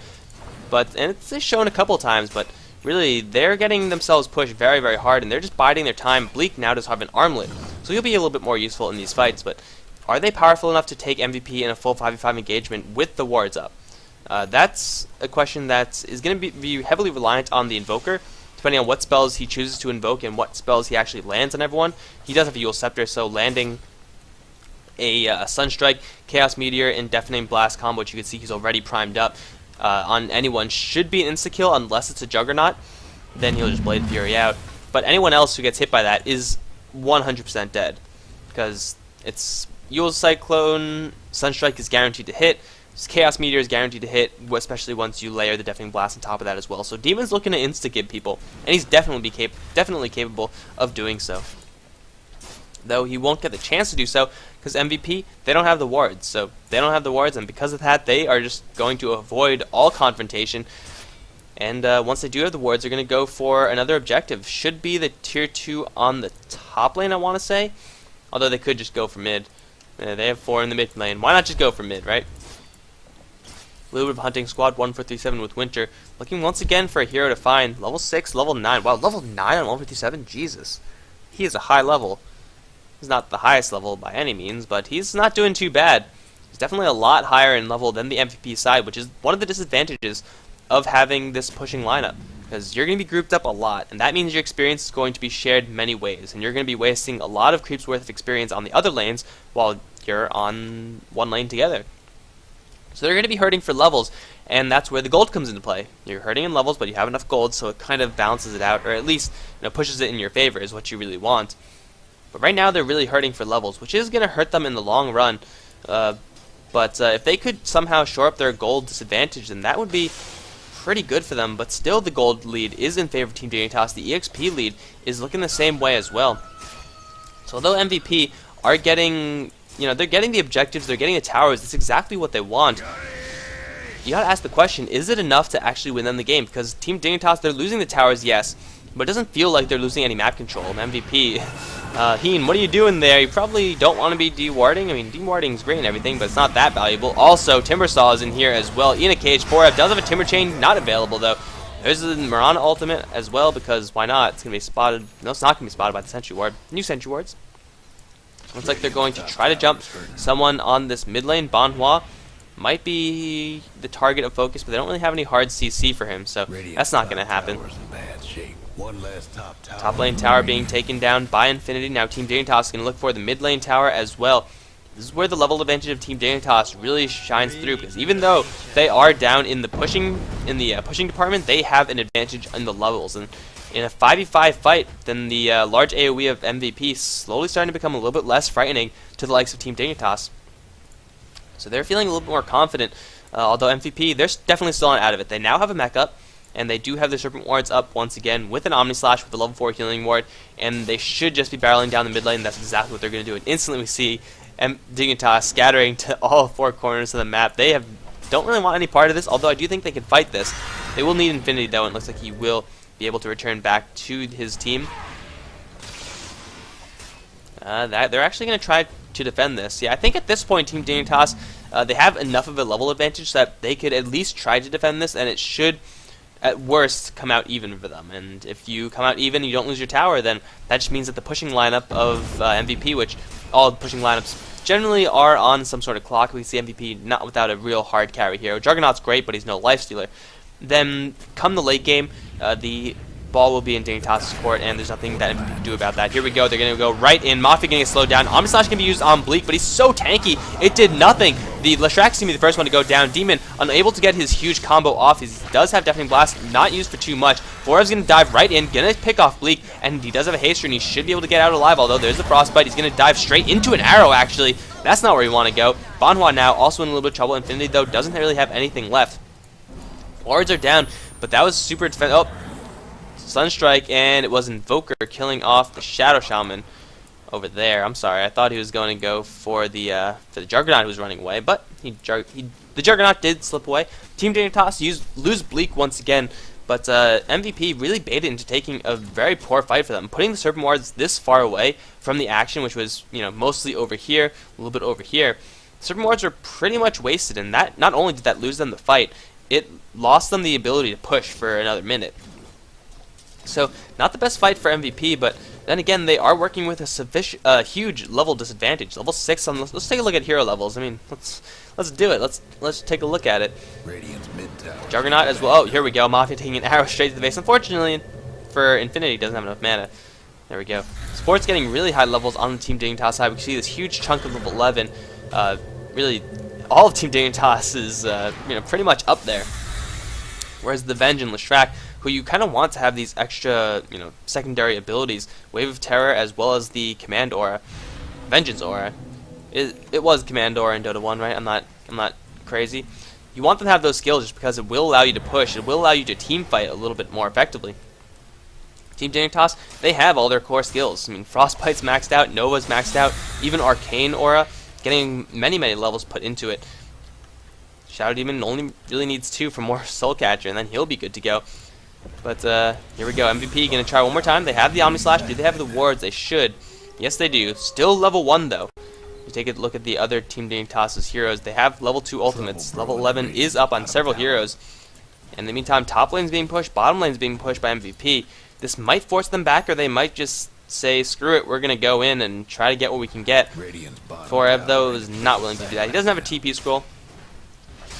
and it's shown a couple times, but really they're getting themselves pushed very, very hard, and they're just biding their time. Bleak now does have an armlet, so he'll be a little bit more useful in these fights, but are they powerful enough to take MVP in a full 5v5 engagement with the wards up? That's a question that is going to be heavily reliant on the Invoker, depending on what spells he chooses to invoke and what spells he actually lands on everyone. He does have a Eul Scepter, so landing a Sunstrike, Chaos Meteor, and Deafening Blast combo, which you can see he's already primed up on anyone, should be an insta-kill unless it's a Juggernaut. Then he'll just Blade Fury out. But anyone else who gets hit by that is 100% dead, because it's Eul Cyclone, Sunstrike is guaranteed to hit, Chaos Meteor is guaranteed to hit, especially once you layer the Deafening Blast on top of that as well. So Demon's looking to insta-give people, and he's definitely capable of doing so. Though he won't get the chance to do so, because MVP, they don't have the wards. So they don't have the wards, and because of that, they are just going to avoid all confrontation. And once they do have the wards, they're going to go for another objective. Should be the tier 2 on the top lane, I want to say. Although they could just go for mid. They have 4 in the mid lane. Why not just go for mid, right? A little bit of hunting squad, 1437 with Winter. Looking once again for a hero to find. Level 6, level 9. Wow, level 9 on 1437? Jesus. He is a high level. He's not the highest level by any means, but he's not doing too bad. He's definitely a lot higher in level than the MVP side, which is one of the disadvantages of having this pushing lineup. because you're going to be grouped up a lot, and that means your experience is going to be shared many ways, and you're going to be wasting a lot of creeps worth of experience on the other lanes while you're on one lane together. So they're going to be hurting for levels, and that's where the gold comes into play. You're hurting in levels, but you have enough gold, so it kind of balances it out, or at least pushes it in your favor is what you really want. But right now they're really hurting for levels, which is going to hurt them in the long run. But if they could somehow shore up their gold disadvantage, then that would be pretty good for them. But still, the gold lead is in favor of Team Dignitas. The EXP lead is looking the same way as well. So although MVP are getting, they're getting the objectives, they're getting the towers, that's exactly what they want. You gotta ask the question, is it enough to actually win them the game? Because Team Dignitas, they're losing the towers, yes, but it doesn't feel like they're losing any map control. MVP, Heen, what are you doing there? You probably don't want to be dewarding. I mean, dewarding's great and everything, but it's not that valuable. Also, Timbersaw is in here as well. In a cage, 4F does have a Timber Chain, not available though. There's the Mirana ultimate as well, because why not? It's going to be spotted. No, it's not going to be spotted by the Sentry Ward. New Sentry Wards. Looks like they're going to try to jump someone on this mid lane. Bonhua might be the target of focus, but they don't really have any hard CC for him, so that's not going to happen. Top lane tower being taken down by Infinity. Now Team Dignitas is going to look for the mid lane tower as well. This is where the level advantage of Team Dignitas really shines through, because even though they are down in the pushing department, they have an advantage in the levels. And in a 5v5 fight, then the large AoE of MVP slowly starting to become a little bit less frightening to the likes of Team Dignitas. So they're feeling a little bit more confident, although MVP, they're definitely still not out of it. They now have a mech up, and they do have their Serpent Wards up once again with an Omni Slash with a level 4 healing ward, and they should just be barreling down the mid lane. That's exactly what they're going to do. And instantly we see Dignitas scattering to all four corners of the map. They don't really want any part of this, although I do think they can fight this. They will need Infinity though, and it looks like he will be able to return back to his team. They're actually going to try to defend this. Yeah, I think at this point, Team Dignitas, they have enough of a level advantage that they could at least try to defend this, and it should, at worst, come out even for them. And if you come out even, you don't lose your tower, then that just means that the pushing lineup of MVP, which all pushing lineups generally are on some sort of clock. We see MVP not without a real hard carry hero. Juggernaut's great, but he's no lifestealer. Then, come the late game, the ball will be in Dignitas' court, and there's nothing that MVP can do about that. Here we go. They're going to go right in. Mafia getting slowed down. Omni Slash can be used on Bleak, but he's so tanky, it did nothing. The Leshrac seemed to be the first one to go down. Demon, unable to get his huge combo off. He does have Deafening Blast, not used for too much. Forev's going to dive right in, going to pick off Bleak, and he does have a haster, and he should be able to get out alive, although there's the Frostbite. He's going to dive straight into an arrow, actually. That's not where you want to go. Bonhua now also in a little bit of trouble. Infinity, though, doesn't really have anything left. Wards are down, but that was super defensive. Oh, Sunstrike, and it was Invoker killing off the Shadow Shaman over there. I'm sorry, I thought he was going to go for the Juggernaut who was running away, but the Juggernaut did slip away. Team Dignitas lose Bleak once again, but MVP really baited into taking a very poor fight for them, putting the Serpent Wards this far away from the action, which was mostly over here, a little bit over here. Serpent Wards were pretty much wasted, and that not only did that lose them the fight, it lost them the ability to push for another minute. So, not the best fight for MVP, but then again, they are working with a huge level disadvantage. Level 6 on let's take a look at hero levels. I mean, let's do it. Let's take a look at it. Juggernaut as well. Oh, here we go. Mafia taking an arrow straight to the base. Unfortunately, for Infinity, doesn't have enough mana. There we go. Sport's getting really high levels on the Team Dignitas side. We can see this huge chunk of level 11. Really, all of Team Dignitas is pretty much up there. Whereas the Venge and Leshrac, who you kind of want to have these extra, secondary abilities, Wave of Terror as well as the Command Aura, Vengeance Aura. It was Command Aura in Dota 1, right? I'm not crazy. You want them to have those skills just because it will allow you to push. It will allow you to team fight a little bit more effectively. Team Dignitas, they have all their core skills. I mean, Frostbite's maxed out, Nova's maxed out, even Arcane Aura, getting many levels put into it. Shadow Demon only really needs 2 for more Soul Catcher, and then he'll be good to go. But here we go. MVP going to try one more time. They have the Omni Slash. Do they have the wards? They should. Yes, they do. Still level 1, though. If you take a look at the other Team Dignitas' heroes, they have level 2 ultimates. Level 11 is up on several heroes. In the meantime, top lane's being pushed, bottom lane's being pushed by MVP. This might force them back, or they might just say, screw it, we're going to go in and try to get what we can get. Forev, though, is not willing to do that. He doesn't have a TP scroll.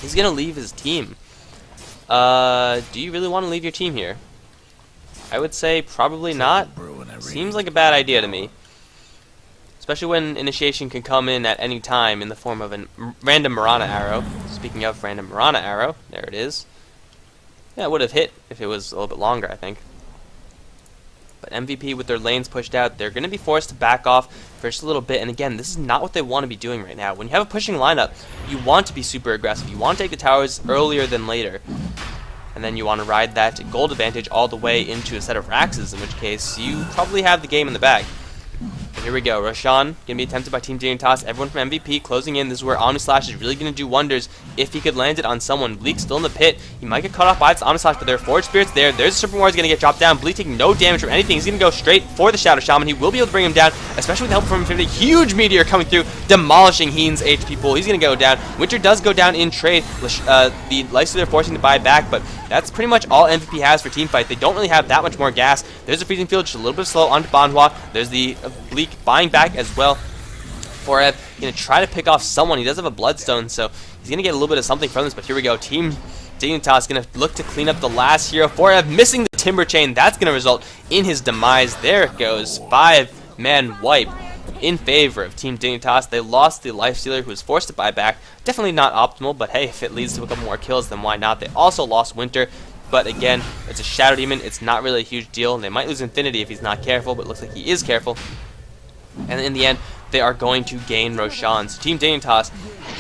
He's going to leave his team. Do you really want to leave your team here? I would say probably not. Seems like a bad idea to me. Especially when initiation can come in at any time in the form of a random Mirana arrow. Speaking of random Mirana arrow, there it is. Yeah, it would have hit if it was a little bit longer, I think. But MVP, with their lanes pushed out, they're going to be forced to back off for just a little bit. And again, this is not what they want to be doing right now. When you have a pushing lineup, you want to be super aggressive. You want to take the towers earlier than later. And then you want to ride that gold advantage all the way into a set of Raxes, in which case you probably have the game in the bag. But here we go. Roshan going to be attempted by Team Dignitas. Everyone from MVP closing in. This is where Omnislash is really going to do wonders if he could land it on someone. Bleak still in the pit. He might get cut off by this Omnislash, but there are Forge Spirits there. There's Serpent Ward going to get dropped down. Bleak taking no damage from anything. He's going to go straight for the Shadow Shaman. He will be able to bring him down, especially with the help from Infinity. Huge Meteor coming through, demolishing Heen's HP pool. He's going to go down. Winter does go down in trade. The Lysa they're forcing to buy back, but that's pretty much all MVP has for teamfight. They don't really have that much more gas. There's a Freezing Field, just a little bit slow onto Banhua. There's the Bleak buying back as well. Forev going to try to pick off someone. He does have a Bloodstone, so he's going to get a little bit of something from this, but here we go. Team Dignitas going to look to clean up the last hero. Forev missing the Timber Chain. That's going to result in his demise. There it goes. 5-man wipe in favor of Team Dignitas. They lost the Lifestealer, who was forced to buy back. Definitely not optimal, but hey, if it leads to a couple more kills, then why not? They also lost Winter, but again, it's a Shadow Demon. It's not really a huge deal, and they might lose Infinity if he's not careful, but it looks like he is careful. And in the end, they are going to gain Roshan. So Team Dignitas,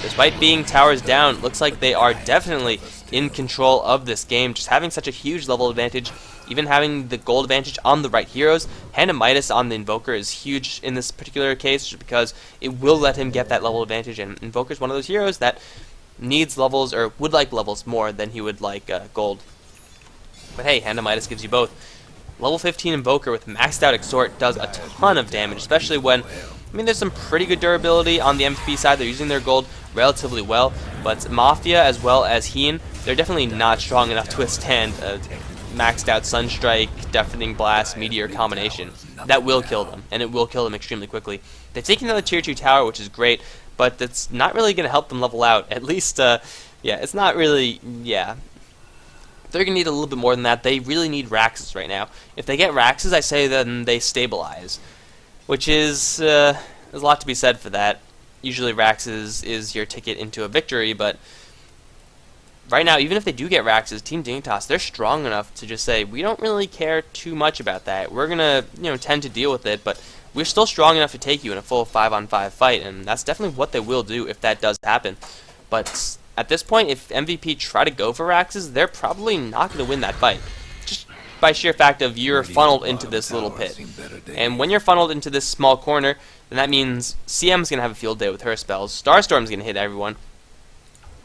despite being towers down, looks like they are definitely in control of this game. Just having such a huge level advantage, even having the gold advantage on the right heroes. Hand of Midas on the Invoker is huge in this particular case, just because it will let him get that level advantage. And Invoker is one of those heroes that needs levels, or would like levels more than he would like gold. But hey, Hand of Midas gives you both. Level 15 Invoker with maxed out Extort does a ton of damage, especially when, I mean, there's some pretty good durability on the MVP side. They're using their gold relatively well, but Mafia as well as Heen, they're definitely not strong enough to withstand a maxed out Sunstrike, Deafening Blast, Meteor combination. That will kill them, and it will kill them extremely quickly. They've taken another tier 2 tower, which is great, but that's not really going to help them level out. At least, yeah, it's not really, yeah. They're going to need a little bit more than that. They really need Raxes right now. If they get Raxes, I say then they stabilize, which is, there's a lot to be said for that. Usually Raxes is your ticket into a victory, but right now, even if they do get Raxes, Team Dignitas, they're strong enough to just say, we don't really care too much about that. We're going to, tend to deal with it, but we're still strong enough to take you in a full 5-on-5 fight, and that's definitely what they will do if that does happen. But at this point, if MVP try to go for Raxes, they're probably not going to win that fight. Just by sheer fact of you're funneled into this little pit. And when you're funneled into this small corner, then that means CM's going to have a field day with her spells. Starstorm's going to hit everyone.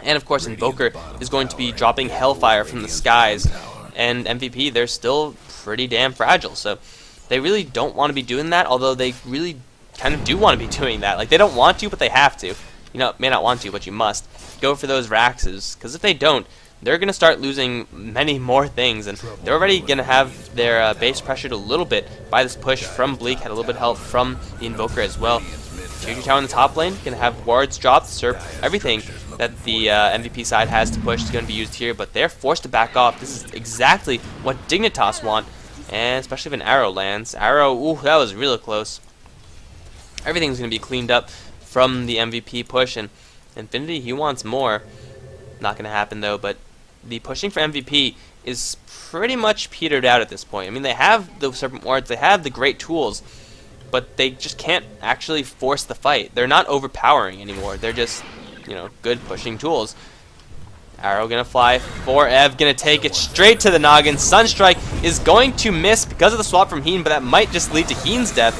And of course, Invoker is going to be dropping Hellfire from the skies. And MVP, they're still pretty damn fragile. So they really don't want to be doing that, although they really kind of do want to be doing that. Like, they don't want to, but they have to. May not want to, but you must. Go for those Raxes, because if they don't, they're going to start losing many more things, and they're already going to have their base pressured a little bit by this push from Bleak. Had a little bit of help from the Invoker as well. Tier 2 tower in the top lane, going to have wards dropped, Serp, everything that the MVP side has to push is going to be used here, but they're forced to back off. This is exactly what Dignitas want, and especially if an arrow lands. Arrow, ooh, that was really close. Everything's going to be cleaned up from the MVP push, and Infinity, he wants more. Not going to happen though, but the pushing for MVP is pretty much petered out at this point. I mean, they have the Serpent Wards, they have the great tools, but they just can't actually force the fight. They're not overpowering anymore. They're just, good pushing tools. Arrow going to fly. Forev going to take it straight to the noggin. Sunstrike is going to miss because of the swap from Heen, but that might just lead to Heen's death.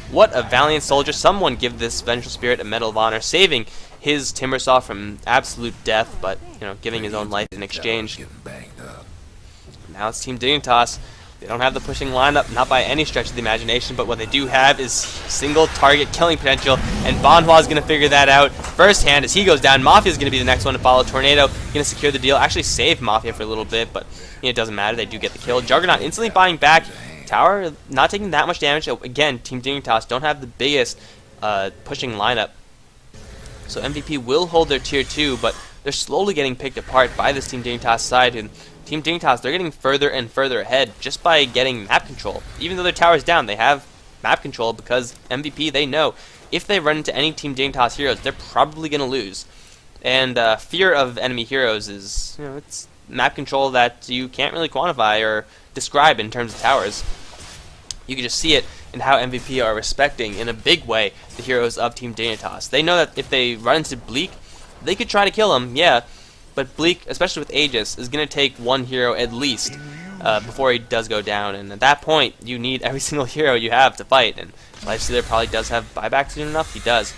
What a valiant soldier. Someone give this Vengeful Spirit a Medal of Honor, saving his Timbersaw from absolute death, but, giving his own life in exchange. Now it's Team Dignitas. They don't have the pushing lineup, not by any stretch of the imagination, but what they do have is single target killing potential, and Banhua is going to figure that out firsthand as he goes down. Mafia is going to be the next one to follow. Tornado going to secure the deal, actually save Mafia for a little bit, but it doesn't matter. They do get the kill. Juggernaut instantly buying back. Tower not taking that much damage. Again, Team Dignitas don't have the biggest pushing lineup. So MVP will hold their tier 2, but they're slowly getting picked apart by this Team Dignitas side, and Team Dignitas, they're getting further and further ahead just by getting map control. Even though their tower's down, they have map control because MVP, they know if they run into any Team Dignitas heroes, they're probably going to lose. And fear of enemy heroes is, it's map control that you can't really quantify or describe in terms of towers. You can just see it in how MVP are respecting, in a big way, the heroes of Team Dignitas. They know that if they run into Bleak, they could try to kill him, yeah, but Bleak, especially with Aegis, is going to take one hero at least before he does go down, and at that point, you need every single hero you have to fight, and Lifestealer probably does have buyback soon enough, he does.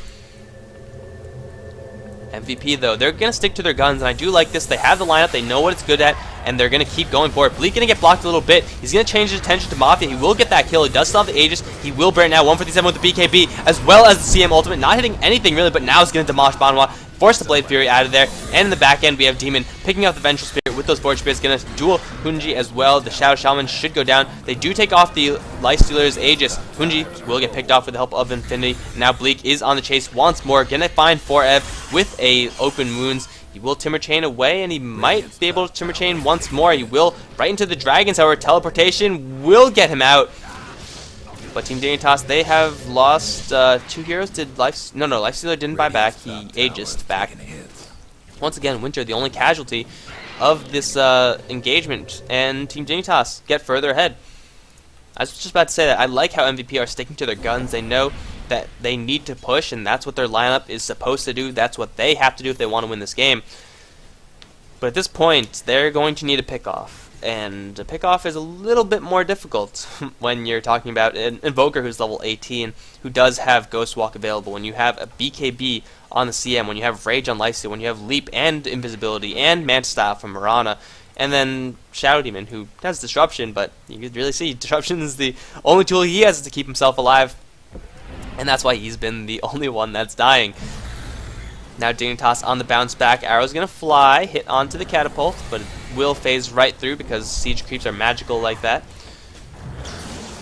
MVP, though, they're going to stick to their guns, and I do like this. They have the lineup, they know what it's good at, and they're going to keep going for it. Bleak going to get blocked a little bit. He's going to change his attention to Mafia. He will get that kill. He does still have the Aegis. He will burn now 157 with the BKB, as well as the CM ultimate. Not hitting anything, really, but now he's going to demolish Banwa. Force the Blade Fury out of there, and in the back end we have Demon picking up the Vengeful Spirit with those Forge Spirits, gonna duel Hunji as well. The Shadow Shaman should go down. They do take off the Lifestealer's Aegis. Hunji will get picked off with the help of Infinity. Now Bleak is on the chase once more, gonna find 4Ev with a open wounds. He will Timber Chain away, and he might be able to Timber Chain once more. He will right into the Dragons, however, teleportation will get him out. But Team Dignitas, they have lost 2 heroes. Did Lifestealer didn't buy back. He Aegis'd back. Once again, Winter, the only casualty of this engagement, and Team Dignitas get further ahead. I was just about to say that I like how MVP are sticking to their guns. They know that they need to push, and that's what their lineup is supposed to do. That's what they have to do if they want to win this game. But at this point, they're going to need a pick-off. And a pick-off is a little bit more difficult when you're talking about an Invoker who's level 18, who does have Ghost Walk available, when you have a BKB on the CM, when you have Rage on Lifesteal, when you have Leap and Invisibility and Manta Style from Mirana, and then Shadow Demon, who has Disruption, but you can really see Disruption is the only tool he has to keep himself alive, and that's why he's been the only one that's dying. Now Dignitas on the bounce back. Arrow's going to fly, hit onto the catapult, but it will phase right through because siege creeps are magical like that.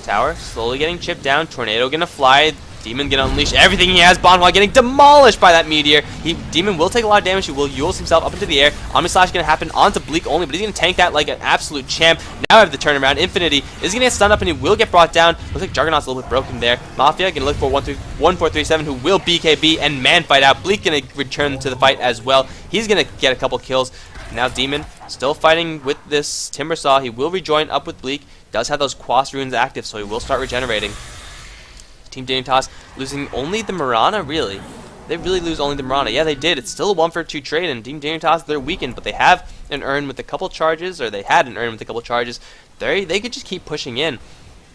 Tower slowly getting chipped down. Tornado going to fly. Demon going to unleash everything he has. Bonhwa getting demolished by that meteor. Demon will take a lot of damage. He will Yules himself up into the air. Omni Slash going to happen onto Bleak only, but he's going to tank that like an absolute champ. Now I have the turnaround. Infinity is going to get stunned up and he will get brought down. Looks like Juggernaut's a little bit broken there. Mafia going to look for 1437, who will BKB and man fight out. Bleak going to return to the fight as well. He's going to get a couple kills. Now Demon still fighting with this Timbersaw. He will rejoin up with Bleak. Does have those Quas runes active, so he will start regenerating. Team Dignitas losing only the Mirana, really? They really lose only the Mirana. Yeah, they did. It's still a 1-for-2 trade, and Team Dignitas, they're weakened, but they have an Urn with a couple charges, or they had an Urn with a couple charges. They could just keep pushing in,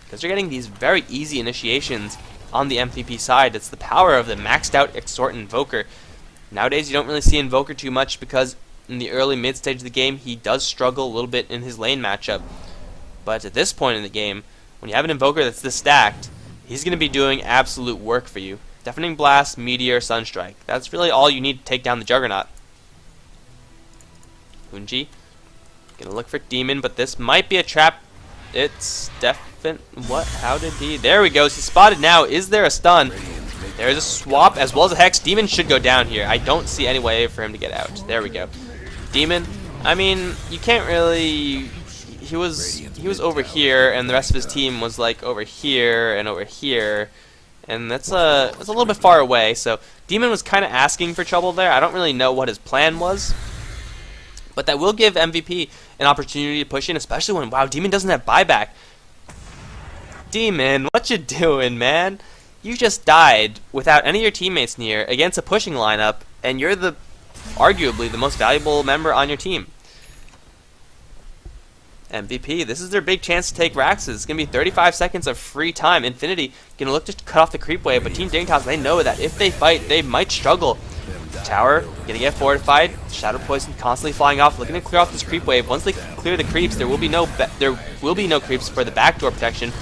because they're getting these very easy initiations on the MVP side. It's the power of the maxed out Extort Invoker. Nowadays, you don't really see Invoker too much, because in the early mid stage of the game, he does struggle a little bit in his lane matchup. But at this point in the game, when you have an Invoker that's this stacked, he's going to be doing absolute work for you. Deafening Blast, Meteor, Sunstrike. That's really all you need to take down the Juggernaut. Hunji. Gonna look for Demon, but this might be a trap. It's what? How did he? There we go. He's spotted now. Is there a stun? There is a swap as well as a Hex. Demon should go down here. I don't see any way for him to get out. There we go. Demon. I mean, you can't really. He was over here, and the rest of his team was like over here and over here, and that's a little bit far away. So Demon was kind of asking for trouble there. I don't really know what his plan was, but that will give MVP an opportunity to push in, especially when Demon doesn't have buyback. Demon, what you doing, man? You just died without any of your teammates near against a pushing lineup, and you're arguably the most valuable member on your team. MVP, this is their big chance to take Raxes. It's going to be 35 seconds of free time. Infinity going to look to cut off the creep wave, but Team Dignitas, they know that if they fight, they might struggle. Tower going to get fortified. Shadow Poison constantly flying off, looking to clear off this creep wave. Once they clear the creeps, there will be no creeps for the backdoor protection.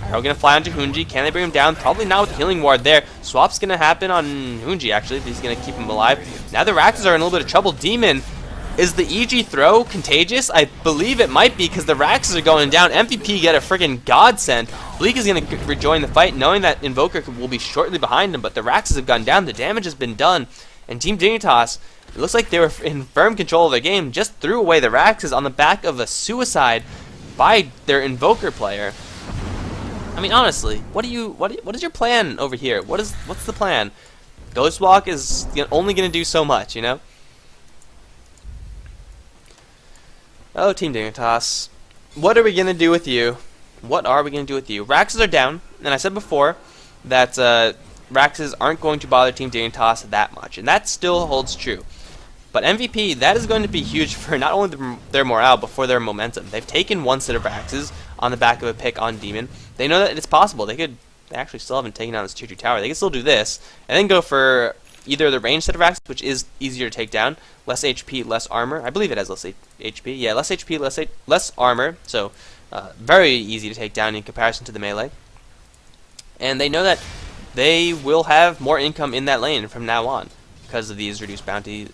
Arrow going to fly onto Hunji. Can they bring him down? Probably not with the healing ward there. Swap's going to happen on Hunji, actually, if he's going to keep him alive. Now the Raxes are in a little bit of trouble. Demon. Is the EG throw contagious? I believe it might be because the Raxes are going down. MVP get a freaking godsend. Bleak is going to rejoin the fight knowing that Invoker will be shortly behind him, but the Raxes have gone down. The damage has been done. And Team Dignitas, it looks like they were in firm control of their game, just threw away the Raxes on the back of a suicide by their Invoker player. I mean, honestly, what is your plan over here? What's the plan? Ghostwalk is only going to do so much, you know? Oh, Team Dignitas. What are we going to do with you? What are we going to do with you? Raxes are down, and I said before that Raxes aren't going to bother Team Dignitas that much, and that still holds true. But MVP, that is going to be huge for not only their morale, but for their momentum. They've taken one set of Raxes on the back of a pick on Demon. They know that it's possible. They actually still haven't taken down this tier 2 tower. They can still do this, and then go for either the ranged set of Raxes, which is easier to take down, less HP, less armor. I believe it has less HP. Yeah, less HP, less armor, so very easy to take down in comparison to the melee. And they know that they will have more income in that lane from now on because of this reduced bounty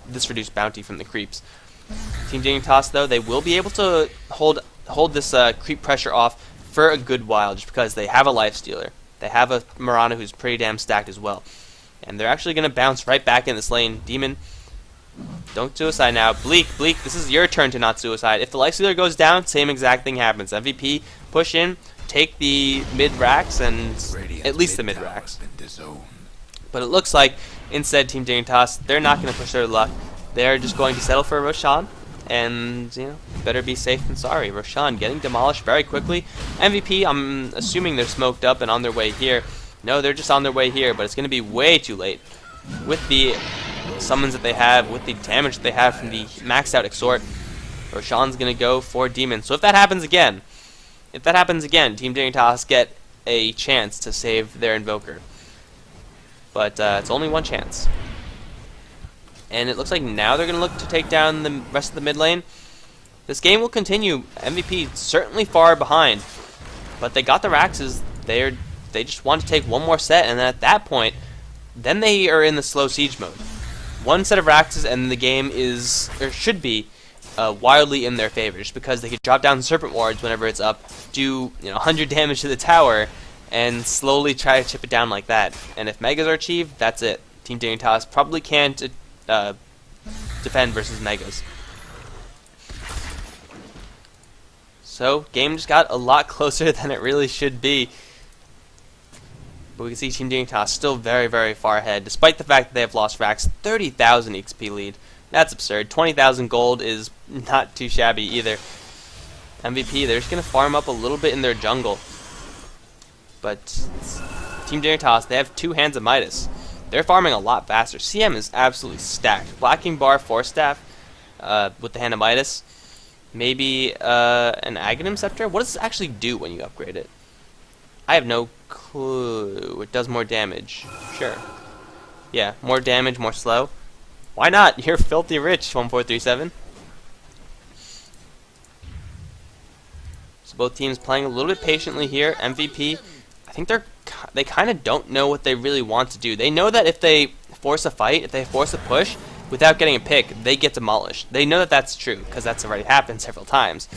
from the creeps. Team Dignitas, though, they will be able to hold this creep pressure off for a good while, just because they have a lifestealer. They have a Mirana who's pretty damn stacked as well. And they're actually going to bounce right back in this lane. Demon, don't suicide now. Bleak, this is your turn to not suicide. If the lifestealer goes down, same exact thing happens. MVP, push in, take the mid-racks, and at least the mid-racks. But it looks like, instead, Team Dignitas, they're not going to push their luck. They're just going to settle for Roshan, and, you know, better be safe than sorry. Roshan getting demolished very quickly. MVP, I'm assuming they're smoked up and on their way here. No, they're just on their way here, but it's going to be way too late. With the summons that they have, with the damage that they have from the maxed out exhort, Roshan's going to go for Demon. So if that happens again, Team Dignitas get a chance to save their Invoker. But it's only one chance. And it looks like now they're going to look to take down the rest of the mid lane. This game will continue. MVP certainly far behind. But they got the Raxes. They just want to take one more set, and then at that point, then they are in the slow siege mode. One set of Raxes, and the game is, or should be, wildly in their favor, just because they can drop down Serpent Wards whenever it's up, do 100 damage to the tower, and slowly try to chip it down like that. And if Megas are achieved, that's it. Team Dignitas probably can't defend versus Megas. So, game just got a lot closer than it really should be. But we can see Team Dignitas still very, very far ahead, despite the fact that they have lost Rax. 30,000 XP lead. That's absurd. 20,000 gold is not too shabby either. MVP, they're just going to farm up a little bit in their jungle. But Team Dignitas, they have 2 Hands of Midas. They're farming a lot faster. CM is absolutely stacked. Black King Bar, Force Staff with the Hand of Midas. Maybe an Aghanim Scepter? What does it actually do when you upgrade it? I have no clue. It does more damage. Sure. Yeah, more damage, more slow. Why not? You're filthy rich, 1437. So both teams playing a little bit patiently here. MVP, I think they kind of don't know what they really want to do. They know that if they force a fight, if they force a push, without getting a pick, they get demolished. They know that that's true, because that's already happened several times.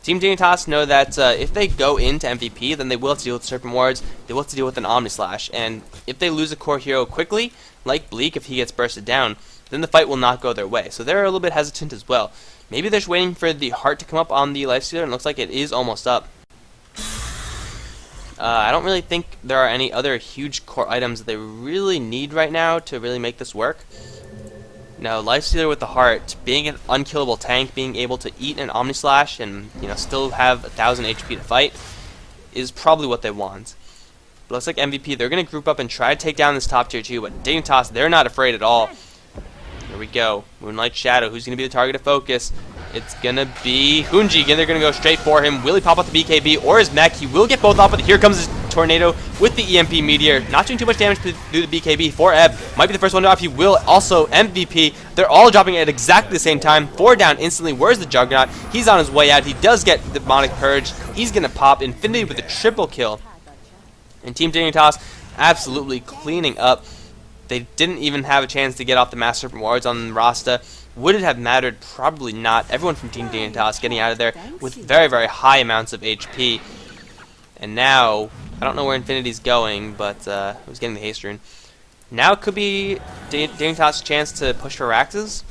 Team Dignitas know that if they go into MVP, then they will have to deal with Serpent Wards, they will have to deal with an Omni Slash, and if they lose a core hero quickly, like Bleak if he gets bursted down, then the fight will not go their way. So they're a little bit hesitant as well. Maybe they're just waiting for the heart to come up on the Lifestealer, and it looks like it is almost up. I don't really think there are any other huge core items that they really need right now to really make this work. No, Lifestealer with the heart, being an unkillable tank, being able to eat an Omni Slash and still have 1,000 HP to fight is probably what they want. But looks like MVP, they're going to group up and try to take down this top tier 2, but Dignitas, they're not afraid at all. Here we go. Moonlight Shadow, who's going to be the target of focus? It's going to be Hunji. Again, they're going to go straight for him. Will he pop out the BKB or his mech? He will get both off, but here comes his Tornado with the EMP Meteor. Not doing too much damage through the BKB for Ebb. Might be the first one to off. He will also MVP. They're all dropping at exactly the same time. 4 down instantly. Where's the Juggernaut? He's on his way out. He does get the Demonic Purge. He's going to pop Infinity with a triple kill. And Team Dignitas absolutely cleaning up. They didn't even have a chance to get off the Master Serpent Wards on Rasta. Would it have mattered? Probably not. Everyone from Team Dignitas getting out of there with very, very high amounts of HP. And now, I don't know where Infinity's going, but he was getting the haste rune. Now it could be Dignitas' chance to push for Raxes,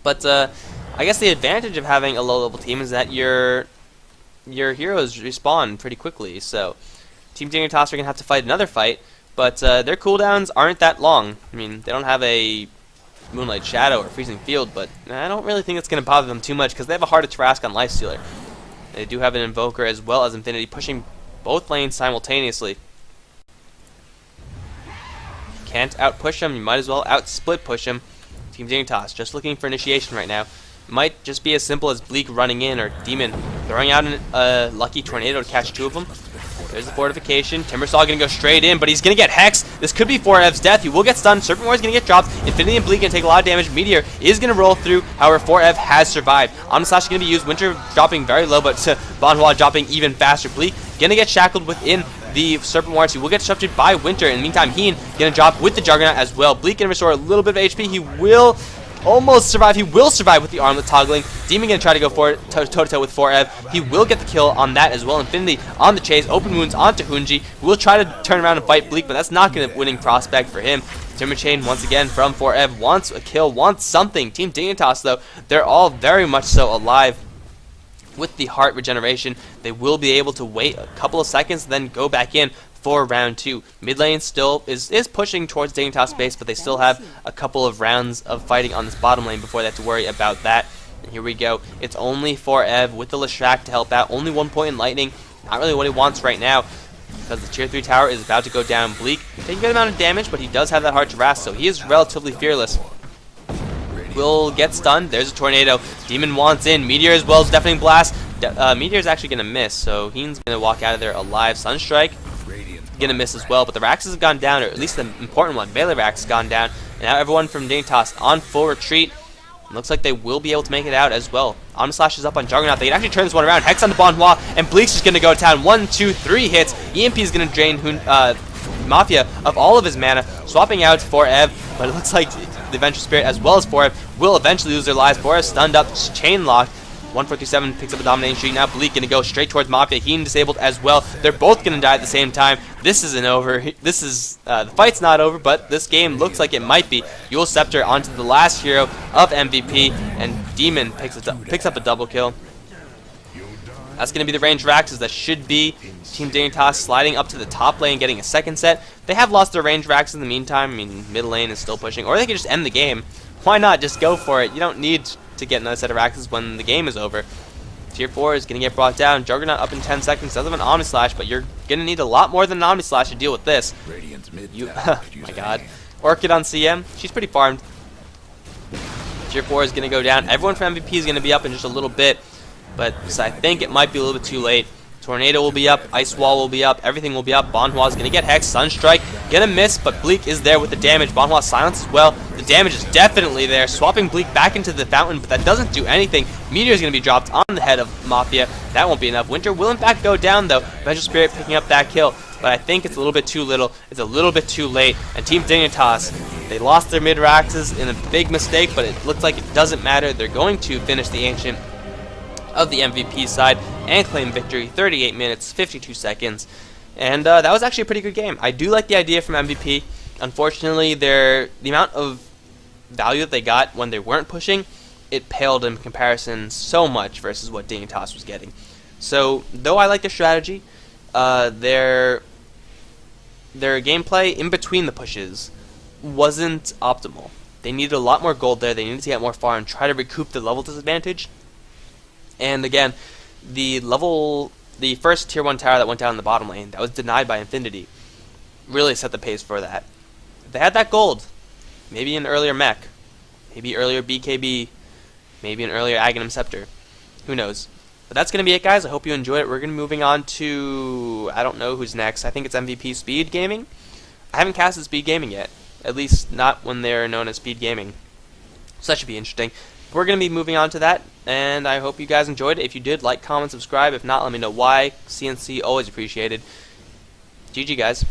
but I guess the advantage of having a low-level team is that your heroes respawn pretty quickly, so Team Dignitas are going to have to fight another fight, but their cooldowns aren't that long. I mean, they don't have a Moonlight Shadow or Freezing Field, but I don't really think it's going to bother them too much because they have a Heart of Tarrasque on Lifestealer. They do have an Invoker as well as Infinity pushing both lanes simultaneously. Can't out-push him, you might as well out-split push him. Team Dignitas just looking for initiation right now. It might just be as simple as Bleak running in or Demon throwing out a lucky tornado to catch two of them. There's the fortification. Timbersaw gonna go straight in, but he's gonna get hexed. This could be 4F's death. He will get stunned. Serpent War is gonna get dropped. Infinity and Bleak gonna take a lot of damage. Meteor is gonna roll through. However, 4F has survived. Omnislash is gonna be used. Winter dropping very low, but Bonhua dropping even faster. Bleak gonna get shackled within the Serpent Wards. He will get disrupted by Winter. In the meantime, Heen gonna drop with the Juggernaut as well. Bleak gonna restore a little bit of HP. He will almost survive. He will survive with the armlet toggling. Demon gonna try to go for it toe-to-toe with 4F. He will get the kill on that as well. Infinity on the chase. Open wounds onto Hunji. Will try to turn around and fight Bleak, but that's not gonna winning prospect for him. Timber Chain once again from 4F. Wants a kill, wants something. Team Dignitas though, they're all very much so alive. With the heart regeneration, they will be able to wait a couple of seconds, then go back in for round 2. Mid lane still is pushing towards Dignitas base, but they still have a couple of rounds of fighting on this bottom lane before they have to worry about that. And here we go. It's only 4Ev with the Leshrac to help out. Only 1 point in lightning. Not really what he wants right now, because the tier 3 tower is about to go down. Bleak taking a good amount of damage, but he does have that Heart to Wrath, so he is relatively fearless. Will get stunned. There's a tornado. Demon wants in. Meteor as well as Deafening Blast. Meteor is actually going to miss, so Heen's going to walk out of there alive. Sunstrike going to miss as well, but the Raxes have gone down, or at least the important one, Melee Rax, has gone down. And now everyone from Dignitas on full retreat. Looks like they will be able to make it out as well. Omnislash is up on Juggernaut. They can actually turn this one around. Hex on the Bonhua, and Bleak's just going to go to town. 1, 2, 3 hits. EMP is going to drain Mafia of all of his mana, swapping out for Ev, but it looks like the Adventure Spirit as well as 4F will eventually lose their lives. 4F stunned up, chain locked. 1437 picks up a dominating streak. Now Bleak gonna go straight towards Mafia. Heen disabled as well. They're both gonna die at the same time. This isn't over. This is the fight's not over, but this game looks like it might be. Eul Scepter onto the last hero of MVP, and Demon picks up a double kill. That's going to be the range Raxes. That should be Team Dignitas sliding up to the top lane, getting a second set. They have lost their range Raxes in the meantime. I mean, mid lane is still pushing. Or they could just end the game. Why not? Just go for it. You don't need to get another set of Raxes when the game is over. Tier 4 is going to get brought down. Juggernaut up in 10 seconds. Does have an Omnislash, but you're going to need a lot more than an Omnislash to deal with this. Oh my god. Orchid on CM. She's pretty farmed. Tier 4 is going to go down. Everyone from MVP is going to be up in just a little bit. But so I think it might be a little bit too late. Tornado will be up, Ice Wall will be up, everything will be up. Bonhua is going to get Hex, Sunstrike, gonna miss, but Bleak is there with the damage. Bonhua silence as well. The damage is definitely there. Swapping Bleak back into the fountain, but that doesn't do anything. Meteor is going to be dropped on the head of Mafia. That won't be enough. Winter will in fact go down though. Adventure Spirit picking up that kill, but I think it's a little bit too little. It's a little bit too late. And Team Dignitas, they lost their mid-Raxes in a big mistake, but it looks like it doesn't matter. They're going to finish the Ancient of the MVP side and claim victory. 38 minutes, 52 seconds. And that was actually a pretty good game. I do like the idea from MVP. Unfortunately, the amount of value that they got when they weren't pushing, it paled in comparison so much versus what Dignitas was getting. So, though I like their strategy, their gameplay in between the pushes wasn't optimal. They needed a lot more gold there. They needed to get more far and try to recoup the level disadvantage. And again, the first tier 1 tower that went down in the bottom lane, that was denied by Infinity, really set the pace for that. If they had that gold, maybe an earlier mech, maybe earlier BKB, maybe an earlier Aghanim Scepter, who knows. But that's going to be it, guys. I hope you enjoyed it. We're going to be moving on to, I don't know who's next. I think it's MVP Speed Gaming. I haven't casted Speed Gaming yet, at least not when they're known as Speed Gaming. So that should be interesting. We're going to be moving on to that, and I hope you guys enjoyed it. If you did, like, comment, subscribe. If not, let me know why. CNC, always appreciated. GG, guys.